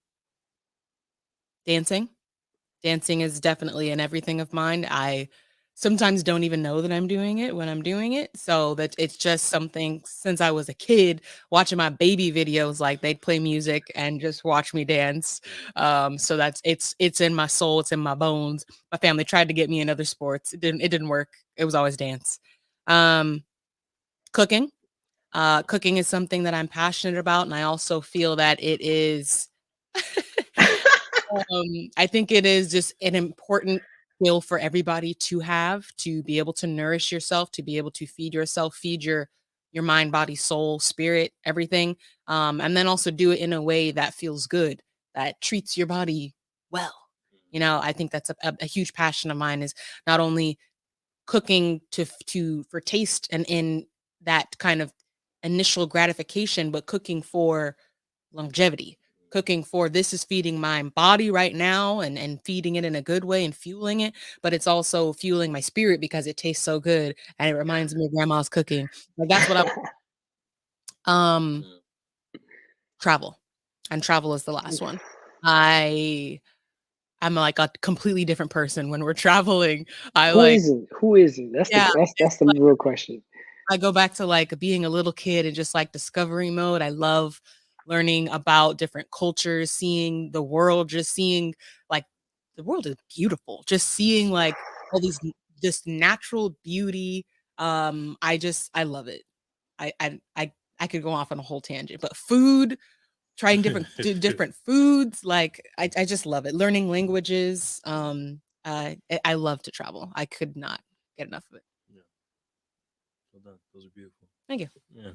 is definitely an everything of mine. I sometimes don't even know that I'm doing it when I'm doing it. So that it's just something, since I was a kid, watching my baby videos, like they'd play music and just watch me dance. So it's in my soul, it's in my bones. My family tried to get me in other sports. It didn't work. It was always dance. Cooking. Cooking is something that I'm passionate about, and I also feel that it is I think it is just an important skill for everybody to have, to be able to nourish yourself, to be able to feed yourself, feed your mind, body, soul, spirit, everything. And then also do it in a way that feels good, that treats your body well. I think that's a huge passion of mine, is not only cooking for taste and in that kind of initial gratification, but cooking for longevity, cooking for, this is feeding my body right now, and feeding it in a good way and fueling it, but it's also fueling my spirit because it tastes so good and it reminds me of grandma's cooking. Like, that's what um travel. And travel is the last one. I'm like a completely different person when we're traveling. I Who like, isn't? Who isn't? That's the yeah, that's it's the like real question. I go back to like being a little kid and just like discovery mode. I love learning about different cultures, seeing the world, just seeing, like, the world is beautiful. Just seeing like all these just natural beauty. I love it. I could go off on a whole tangent, but food, trying different foods, like I just love it. Learning languages. I love to travel. I could not get enough of it. Yeah. Well done. Those are beautiful. Thank you. Yeah.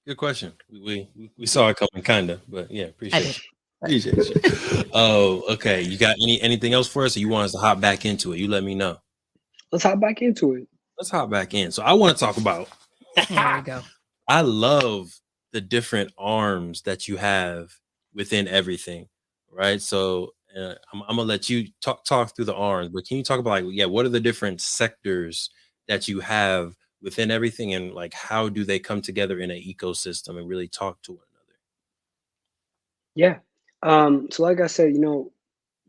Good question. We saw it coming, kind of, but yeah, I appreciate did. you. Appreciate you. Oh, okay. You got anything else for us, or you want us to hop back into it? You let me know. Let's hop back into it. Let's hop back in. So I want to talk about. There we go. I love the different arms that you have within everything, right? So I'm gonna let you talk through the arms, but can you talk about, like, yeah, what are the different sectors that you have within everything, and like how do they come together in an ecosystem and really talk to one another? Yeah. So like I said,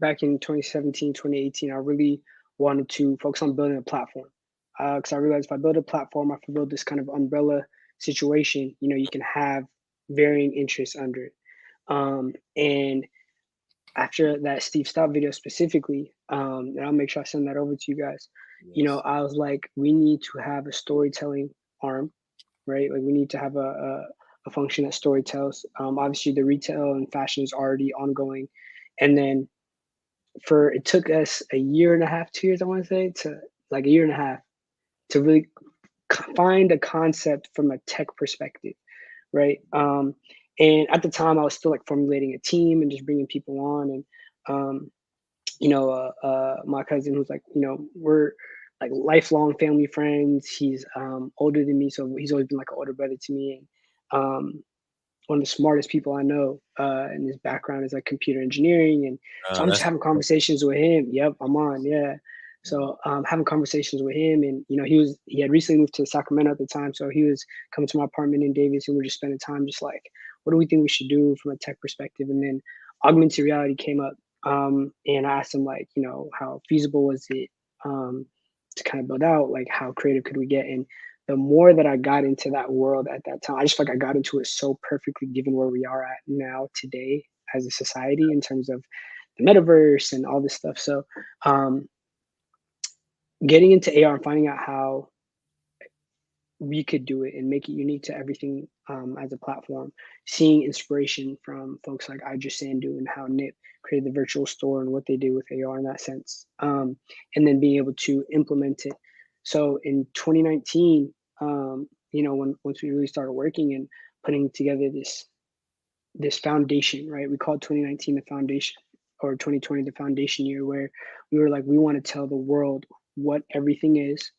back in 2017, 2018, I really wanted to focus on building a platform. Because I realized if I build a platform, I can build this kind of umbrella situation. You can have varying interests under it. And after that Steve Stop video specifically, and I'll make sure I send that over to you guys. Yes. I was like, we need to have a storytelling arm, right? Like we need to have a function that story tells. Obviously, the retail and fashion is already ongoing, and then it took us a year and a half, 2 years, I want to say, to like a year and a half to really find a concept from a tech perspective, right? And at the time, I was still like formulating a team and just bringing people on, and um, my cousin who's like, we're like lifelong family friends. He's older than me, so he's always been like an older brother to me. And one of the smartest people I know, and his background is like computer engineering. And so I'm just That's having conversations with him. Yep, I'm on. Yeah. So having conversations with him, and he had recently moved to Sacramento at the time, so he was coming to my apartment in Davis, and we are just spending time, just like, what do we think we should do from a tech perspective? And then augmented reality came up, and I asked him, like, how feasible was it, to kind of build out, like how creative could we get? And the more that I got into that world at that time, I just feel like I got into it so perfectly, given where we are at now today as a society in terms of the metaverse and all this stuff. So um, getting into AR and finding out how we could do it and make it unique to everything, as a platform, seeing inspiration from folks like I Just Sandu and how Nip created the virtual store and what they do with AR in that sense, and then being able to implement it. So in 2019, when once we really started working and putting together this foundation, right? We called 2019 the foundation, or 2020 the foundation year, where we were like, we want to tell the world what everything is,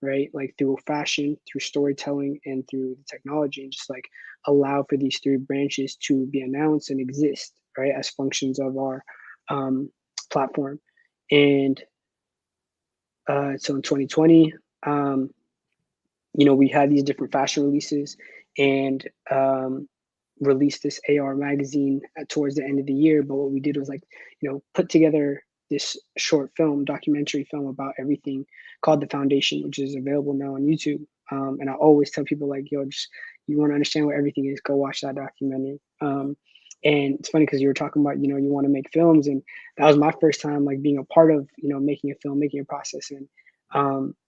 right? Like through fashion, through storytelling, and through the technology, and just like allow for these three branches to be announced and exist, right, as functions of our um, platform. And so in 2020, um, we had these different fashion releases, and released this AR magazine towards the end of the year. But what we did was like, put together this short film, documentary film about everything called The Foundation, which is available now on YouTube. And I always tell people like, yo, just you want to understand what everything is, go watch that documentary. And it's funny because you were talking about, you want to make films, and that was my first time like being a part of, making a film, making a process. And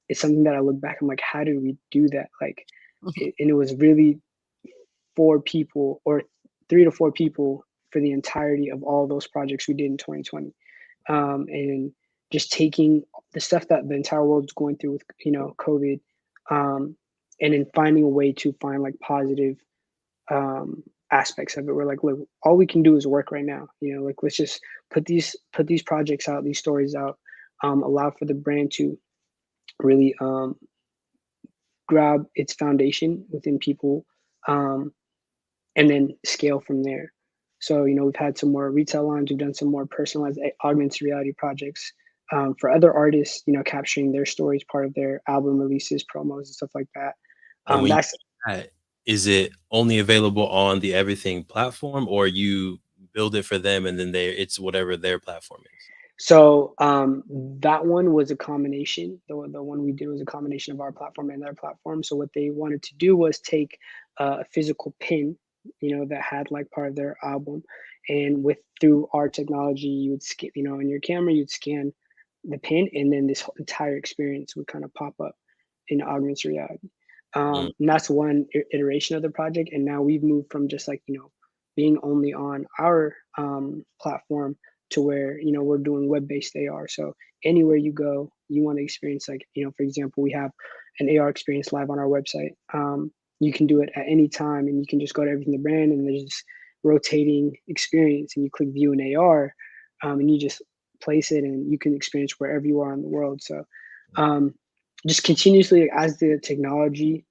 it's something that I look back, I'm like, how did we do that? Like, and it was really 4 people, or 3 to 4 people, for the entirety of all those projects we did in 2020. And just taking the stuff that the entire world's going through with, COVID, um, and then finding a way to find like positive aspects of it. We're like, look, all we can do is work right now. Like, let's just put these projects out, these stories out, allow for the brand to really grab its foundation within people, um, and then scale from there. So, we've had some more retail lines, we've done some more personalized augmented reality projects for other artists, capturing their stories, part of their album releases, promos, and stuff like that. And when you That's that, is it only available on the Everything platform, or you build it for them and then it's whatever their platform is? So that one was a combination. The one we did was a combination of our platform and their platform. So what they wanted to do was take a physical pin, that had like part of their album, and with through our technology, you would scan, in your camera, you'd scan the pin, and then this whole entire experience would kind of pop up in augmented reality. Mm, And that's one iteration of the project. And now we've moved from just like, being only on our platform, to where, we're doing web-based AR. So anywhere you go, you want to experience, like, for example, we have an AR experience live on our website. You can do it at any time, and you can just go to everything the brand, and there's this rotating experience, and you click view in AR, and you just place it, and you can experience wherever you are in the world. So um, just continuously, as the technology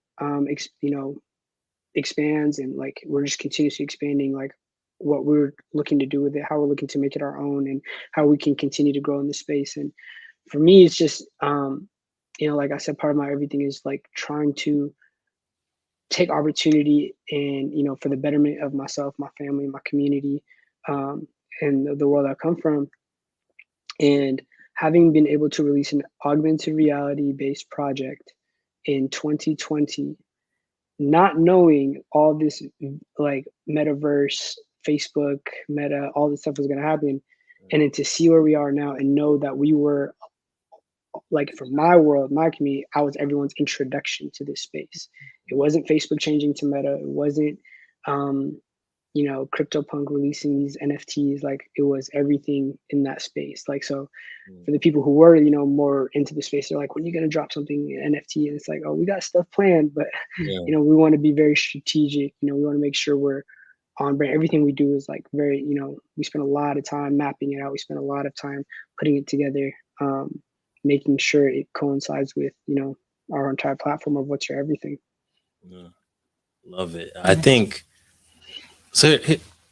expands, and like we're just continuously expanding, like what we're looking to do with it, how we're looking to make it our own, and how we can continue to grow in the space. And for me, it's just like I said, part of my everything is like trying to take opportunity, and for the betterment of myself, my family, my community, um, and the world I come from. And having been able to release an augmented reality based project in 2020, not knowing all this, like, metaverse, Facebook, Meta, all this stuff was going to happen, and then to see where we are now, and know that we were, like, for my world, my community, I was everyone's introduction to this space. It wasn't Facebook changing to Meta. It wasn't, um, CryptoPunk releasing these NFTs. Like, it was everything in that space. Like, so mm, for the people who were, more into the space, they're like, when are you going to drop something NFT? And it's like, oh, we got stuff planned, but, yeah. we want to be very strategic. We want to make sure we're on brand. Everything we do is like very, we spend a lot of time mapping it out. We spend a lot of time putting it together, making sure it coincides with, our entire platform of what's your everything. Yeah. Love it. I think so.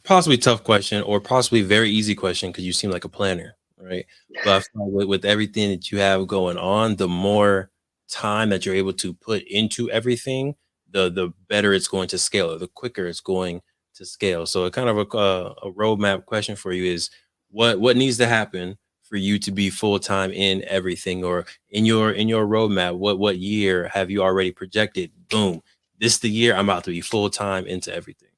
Possibly tough question, or possibly very easy question, because you seem like a planner, right? But I feel like with everything that you have going on, the more time that you're able to put into everything, the better it's going to scale, or the quicker it's going to scale. So, a kind of a roadmap question for you is, what needs to happen for you to be full time in everything, or in your roadmap? What year have you already projected? Boom, this the year I'm about to be full time into everything.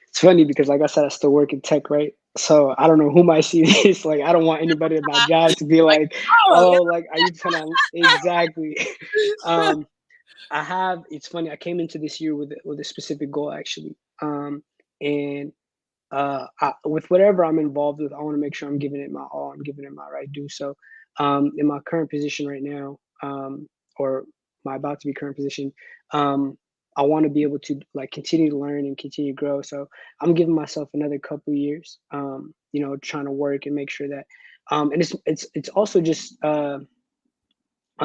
It's funny because, like I said, I still work in tech, right? So I don't know who might see this. Like, I don't want anybody at my job to be Like, like, oh, "Oh, like, are you trying to?" Exactly. yeah. um, I have. It's funny. I came into this year with a specific goal, actually, and with whatever I'm involved with, I want to make sure I'm giving it my all. I'm giving it my right due. So, in my current position right now, or my about to be current position, um, I want to be able to like continue to learn and continue to grow. So I'm giving myself another couple of years, trying to work and make sure that, and it's also just on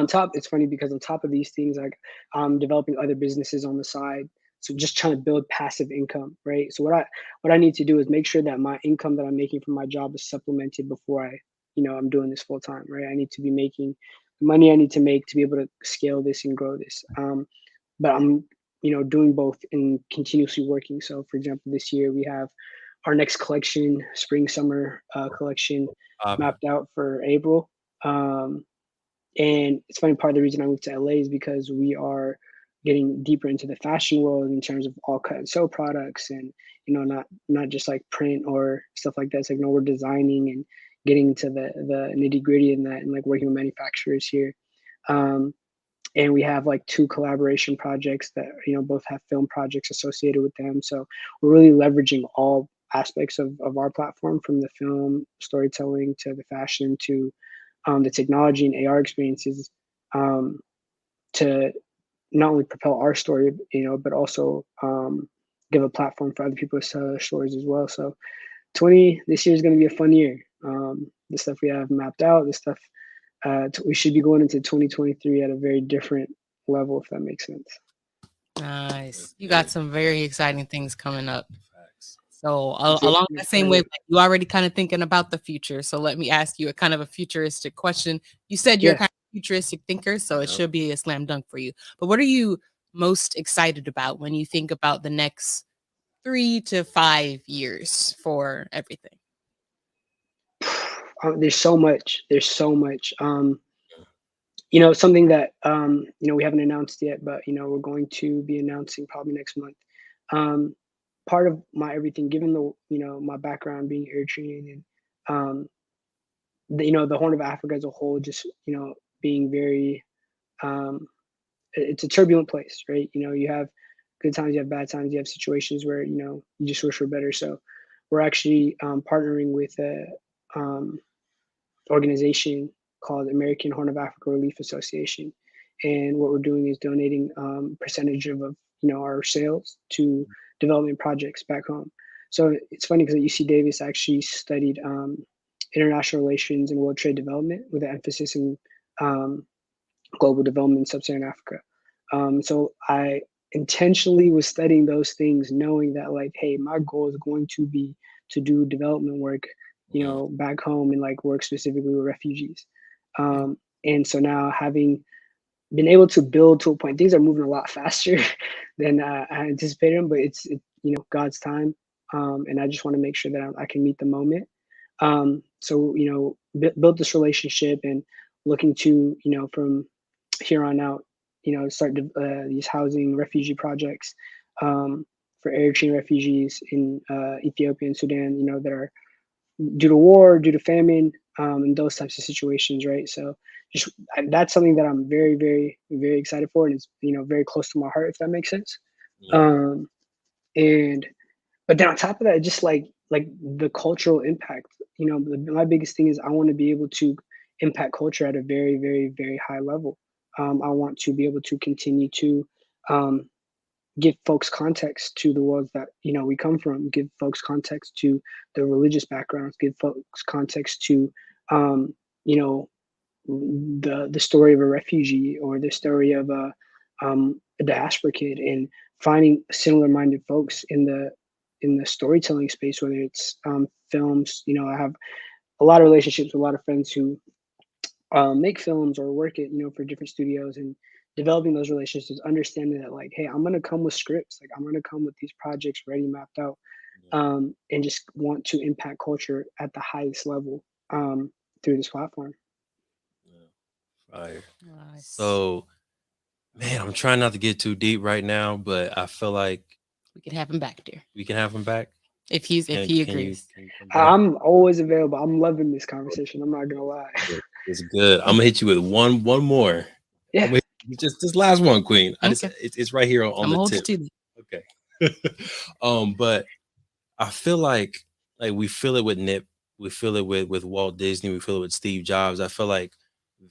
top. It's funny because on top of these things, like I'm developing other businesses on the side. So just trying to build passive income, right? So what I need to do is make sure that my income that I'm making from my job is supplemented before I'm doing this full time, right? I need to be making the money I need to make to be able to scale this and grow this. But I'm doing both and continuously working. So for example, this year we have our next collection, spring summer collection, mapped out for April. Um, and it's funny, part of the reason I moved to LA is because we are getting deeper into the fashion world in terms of all cut and sew products, and not just like print or stuff like that. It's like no, we're designing and getting into the nitty gritty in that, and like working with manufacturers here. Um, and we have like two collaboration projects that both have film projects associated with them. So we're really leveraging all aspects of our platform, from the film storytelling to the fashion to the technology and AR experiences, um, to not only propel our story, but also give a platform for other people to tell their stories as well. So this year is going to be a fun year. The stuff we have mapped out, the stuff we should be going into 2023 at a very different level, if that makes sense. Nice. You got some very exciting things coming up. So That's it. along I'm that same way, excited. like, you already kind of thinking about the future. So let me ask you a kind of a futuristic question. You said you're Yeah. kind of futuristic thinker, so it Yep. should be a slam dunk for you. But what are you most excited about when you think about the next 3 to 5 years for everything? There's so much. There's so much. Something that we haven't announced yet, but we're going to be announcing probably next month. Um, Part of my everything, given the my background being Eritrean, and um, the Horn of Africa as a whole, just being very, um, it's a turbulent place, right? You have good times, you have bad times, you have situations where you just wish for better. So we're actually partnering with a um, organization called American Horn of Africa Relief Association, and what we're doing is donating percentage of our sales to development projects back home. So it's funny because at UC Davis I actually studied international relations and world trade development with an emphasis in um, global development in sub-Saharan Africa. So I intentionally was studying those things, knowing that like, hey, my goal is going to be to do development work, back home, and like work specifically with refugees. And so now, having been able to build to a point, things are moving a lot faster than I anticipated them, but God's time, and I just want to make sure that I can meet the moment. So build this relationship, and looking to from here on out, start these housing refugee projects for Eritrean refugees in Ethiopia and Sudan, that are due to war, due to famine, and those types of situations, right? So that's something that I'm very, very, very excited for, and it's very close to my heart, if that makes sense. Yeah. Um, and but then on top of that, just like the cultural impact, my biggest thing is I want to be able to impact culture at a very, very, very high level. I want to be able to continue to um, give folks context to the worlds that we come from, give folks context to the religious backgrounds, give folks context to um, you know the story of a refugee, or the story of a diaspora kid, and finding similar minded folks in the storytelling space, whether it's films. I have a lot of relationships with a lot of friends who make films or work at for different studios, and developing those relationships, understanding that like, hey, I'm gonna come with scripts, like I'm gonna come with these projects ready, mapped out, and just want to impact culture at the highest level through this platform. Yeah. Fire. Nice. So, man, I'm trying not to get too deep right now, but I feel like We can have him back there we can have him back. if he Can you agrees. can you come back? I'm always available. I'm loving this conversation. I'm not gonna lie. It's good. I'm gonna hit you with one more. I'm Yeah. gonna hit you just this last one, Queen. Okay. It's right here on I'm the gonna hold you tip. to that. Okay. But I feel like we feel it with Nip, we feel it with Walt Disney, we feel it with Steve Jobs. I feel like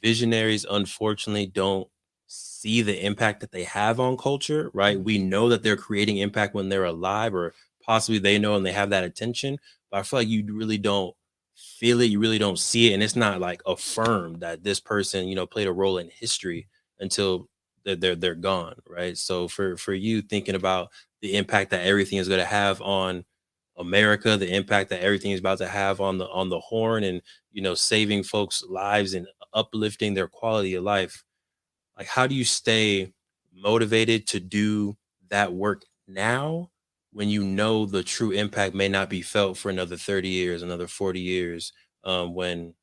visionaries unfortunately don't see the impact that they have on culture, right? We know that they're creating impact when they're alive, or possibly they know and they have that attention. But I feel like you really don't feel it, you really don't see it, and it's not like affirmed that this person, played a role in history until they're gone, right? So for you thinking about the impact that everything is going to have on America, the impact that everything is about to have on the horn, and saving folks' lives and uplifting their quality of life, like how do you stay motivated to do that work now when you know the true impact may not be felt for another 30 years, another 40 years, when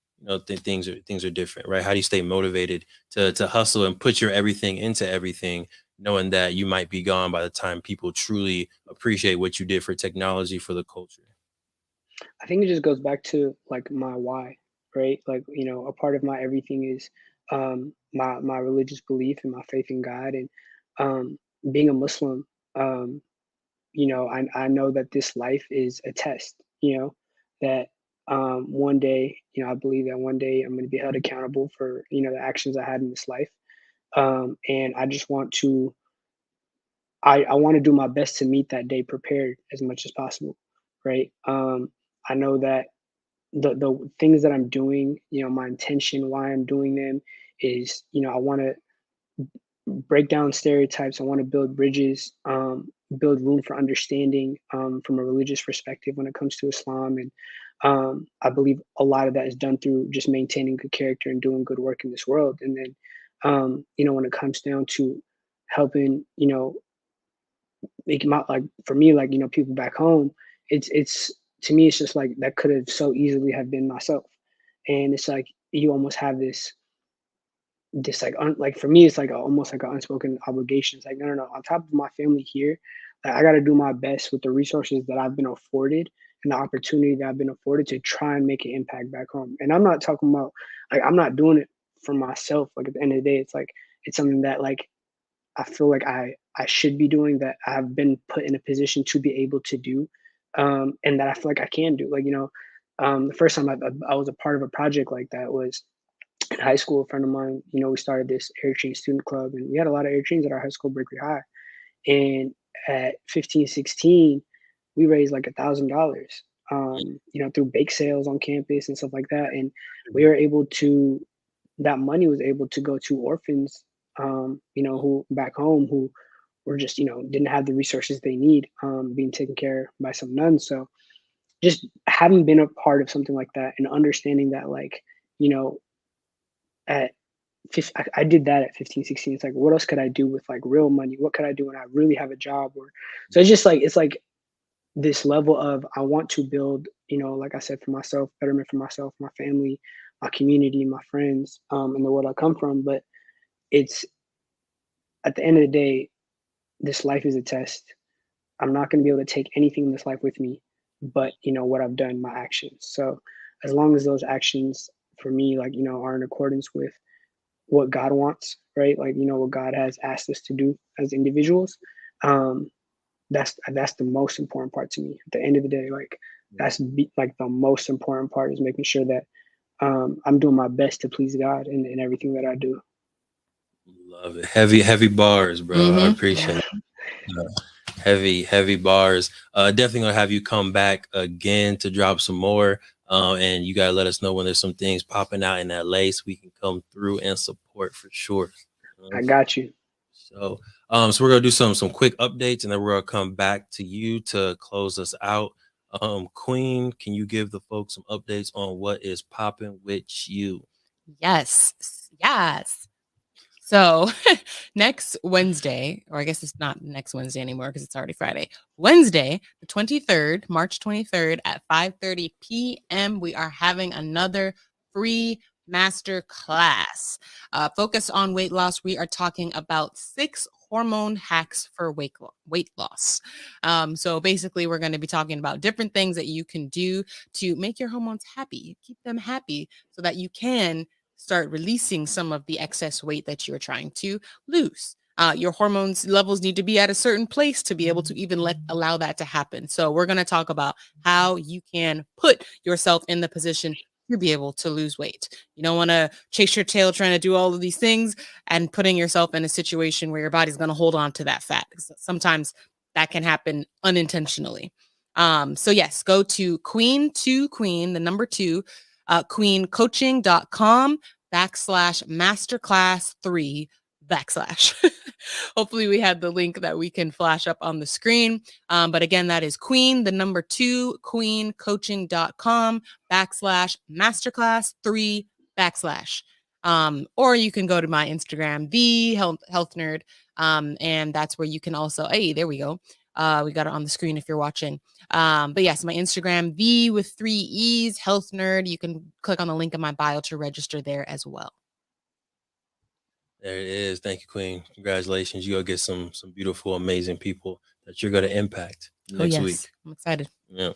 things are different, right? How do you stay motivated to hustle and put your everything into everything, knowing that you might be gone by the time people truly appreciate what you did for technology, for the culture? I think it just goes back to like my why, right? Like, a part of my everything is my religious belief and my faith in God, and being a Muslim. Um, I know that this life is a test. That one day, I believe that one day I'm going to be held accountable for the actions I had in this life, and I just want to. I want to do my best to meet that day prepared as much as possible, right? I know that the things that I'm doing, my intention, why I'm doing them is, I want to break down stereotypes. I want to build bridges, build room for understanding from a religious perspective when it comes to Islam. And I believe a lot of that is done through just maintaining good character and doing good work in this world. And then, when it comes down to helping, make him out, like for me, like people back home, it's to me it's just like that could have so easily have been myself. And it's like you almost have this like like for me it's like almost like an unspoken obligation. It's like no, on top of my family here, like, I got to do my best with the resources that I've been afforded and the opportunity that I've been afforded to try and make an impact back home. And I'm not talking about, like, I'm not doing it for myself. Like at the end of the day, it's like it's something that like I feel like I should be doing, that I've been put in a position to be able to do, and that I feel like I can do. Like the first time I was a part of a project like that was in high school. A friend of mine, we started this air chain student club, and we had a lot of air chains at our high school, Berkeley High. And at 15, 16, we raised like $1,000, through bake sales on campus and stuff like that. And we were able to, that money was able to go to orphans, who back home who were just, didn't have the resources they need, being taken care of by some nuns. So just having been a part of something like that and understanding that, like, you know, at I did that at 15, 16. It's like, what else could I do with like real money? What could I do when I really have a job? Or so it's like this level of I want to build, like I said, for myself, betterment for myself, my family, my community, my friends, and the world I come from. But it's at the end of the day, this life is a test. I'm not going to be able to take anything in this life with me, but what I've done, my actions. So as long as those actions for me, like, are in accordance with what God wants, right? Like, what God has asked us to do as individuals. Um, that's the most important part to me. At the end of the day, like like the most important part is making sure that I'm doing my best to please God in everything that I do. Love it. Heavy bars, bro. I Mhm. appreciate it. Heavy bars. Definitely gonna have you come back again to drop some more. And you gotta let us know when there's some things popping out in LA so we can come through and support for sure. I got you. So we're gonna do some quick updates, and then we're gonna come back to you to close us out. Queen, can you give the folks some updates on what is popping with you? Yes. Yes. So next Wednesday, or I guess it's not next Wednesday anymore because it's already Friday. Wednesday, the 23rd, March 23rd at 5:30 p.m., we are having another free master class. Focus on weight loss. We are talking about 6 hormone hacks for weight loss. So basically, we're going to be talking about different things that you can do to make your hormones happy, keep them happy so that you can start releasing some of the excess weight that you're trying to lose. Your hormones levels need to be at a certain place to be able to even allow that to happen. So we're going to talk about how you can put yourself in the position to be able to lose weight. You don't want to chase your tail trying to do all of these things and putting yourself in a situation where your body's going to hold on to that fat. Sometimes that can happen unintentionally. So yes, go to queen, the number 2, queencoaching.com/masterclass3 /. Hopefully we had the link that we can flash up on the screen. But again, that is queen, the number 2, queencoaching.com/masterclass3 /. Or you can go to my Instagram, the health nerd. And that's where you can also, hey, there we go. We got it on the screen if you're watching. But yes, my Instagram, the with 3 E's, health nerd. You can click on the link in my bio to register there as well. There it is. Thank you, Queen. Congratulations. You'll get some beautiful, amazing people that you're going to impact next week. I'm excited. Yeah.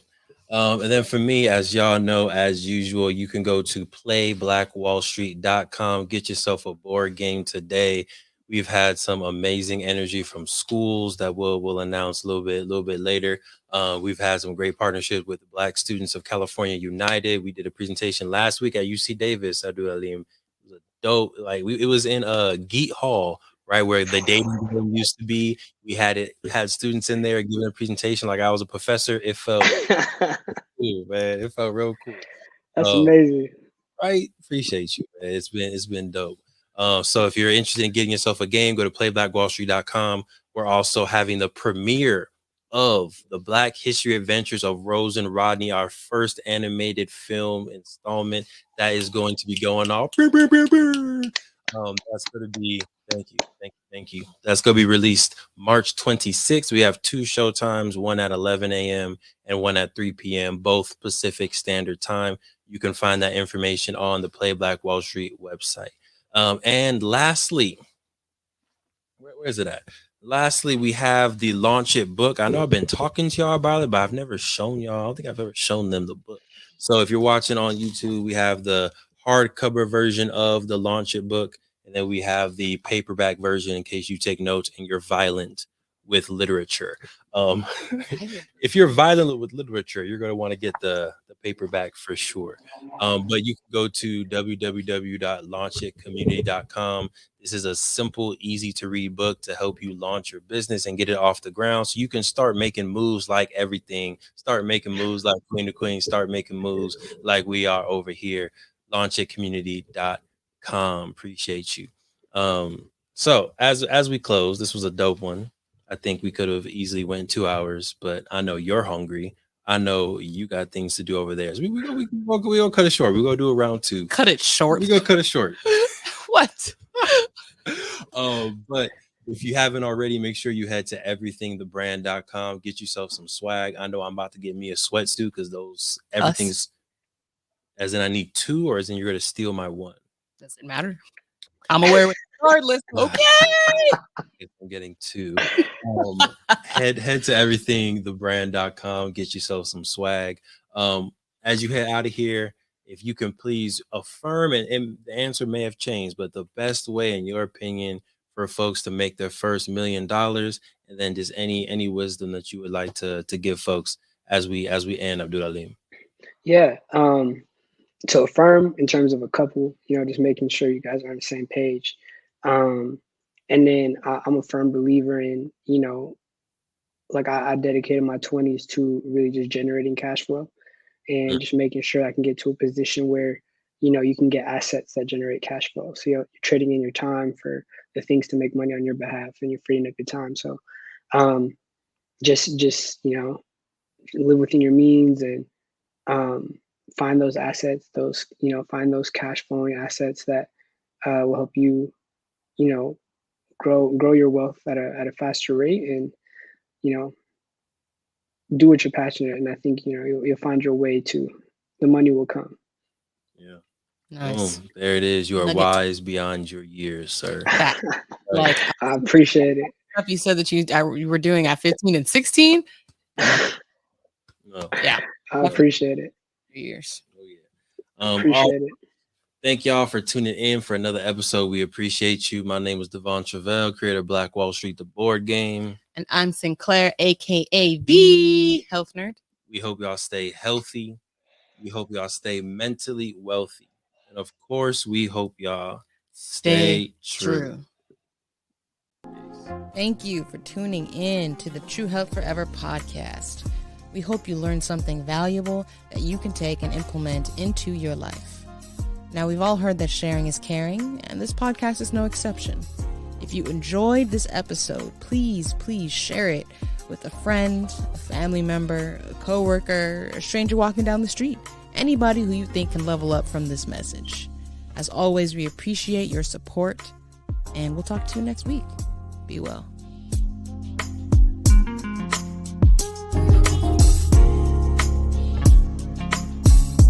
And then for me, as y'all know, as usual, you can go to playblackwallstreet.com. Get yourself a board game today. We've had some amazing energy from schools that we'll announce a little bit later. We've had some great partnerships with the Black Students of California United. We did a presentation last week at UC Davis. Abdulaim. It was a dope. Like it was in Geet Hall, right where the dating room used to be. We had students in there giving a presentation like I was a professor. It felt cool, man. It felt real cool. That's amazing. Right? Appreciate you, man. It's been dope. So if you're interested in getting yourself a game, go to playblackwallstreet.com. We're also having the premiere of the Black History Adventures of Rose and Rodney, our first animated film installment that is going to be going off. That's going to be, thank you. That's going to be released March 26th. We have 2 show times, one at 11 a.m. and one at 3 p.m., both Pacific Standard Time. You can find that information on the Play Black Wall Street website. And lastly, where is it at? Lastly, we have the Launch It book. I know I've been talking to y'all about it, but I've never shown y'all. I don't think I've ever shown them the book. So if you're watching on YouTube, we have the hardcover version of the Launch It book, and then we have the paperback version in case you take notes and you're violent with literature. If you're violent with literature, you're going to want to get the paperback for sure. But you can go to www.launchitcommunity.com. This is a simple, easy to read book to help you launch your business and get it off the ground so you can start making moves like everything. Start making moves like Queen to Queen. Start making moves like we are over here. Launchitcommunity.com. Appreciate you. So as we close, this was a dope one. I think we could have easily went 2 hours, but I know you're hungry. I know you got things to do over there. So we gonna cut it short. We're gonna do a round 2. Cut it short. We're gonna cut it short. What? But if you haven't already, make sure you head to everythingthebrand.com. Get yourself some swag. I know I'm about to get me a sweatsuit because everything's as in I need 2, or as in you're gonna steal my 1. Doesn't matter. I'm aware with regardless. Okay. I'm getting 2. Head to everythingthebrand.com. Get yourself some swag. As you head out of here, if you can please affirm, and the answer may have changed, but the best way, in your opinion, for folks to make their first $1 million, and then just any wisdom that you would like to give folks as we end, Abdulaim. Yeah. To affirm in terms of a couple, just making sure you guys are on the same page. And then I'm a firm believer in, like I dedicated my 20s to really just generating cash flow and just making sure I can get to a position where, you can get assets that generate cash flow. So you're trading in your time for the things to make money on your behalf, and you're freeing up your time. So just live within your means and find those assets, find those cash flowing assets that will help you, grow your wealth at a faster rate, and do what you're passionate. And I think you'll find your way to the money will come. Yeah. Nice. Boom. There it is. You are wise beyond your years, sir. Like I appreciate it. You said that you were doing at 15 and 16. No. Yeah. I appreciate it. 3 years. Oh yeah. Appreciate it. Thank y'all for tuning in for another episode. We appreciate you. My name is Devon Truvel, creator of Black Wall Street, the board game. And I'm Sinclair, aka the health nerd. We hope y'all stay healthy, We hope y'all stay mentally wealthy. And of course, we hope y'all Stay true. Thank you for tuning in to the True Health Forever podcast. We hope you learned something valuable that you can take and implement into your life. Now, we've all heard that sharing is caring, and this podcast is no exception. If you enjoyed this episode, please share it with a friend, a family member, a coworker, a stranger walking down the street, anybody who you think can level up from this message. As always, we appreciate your support, and we'll talk to you next week. Be well.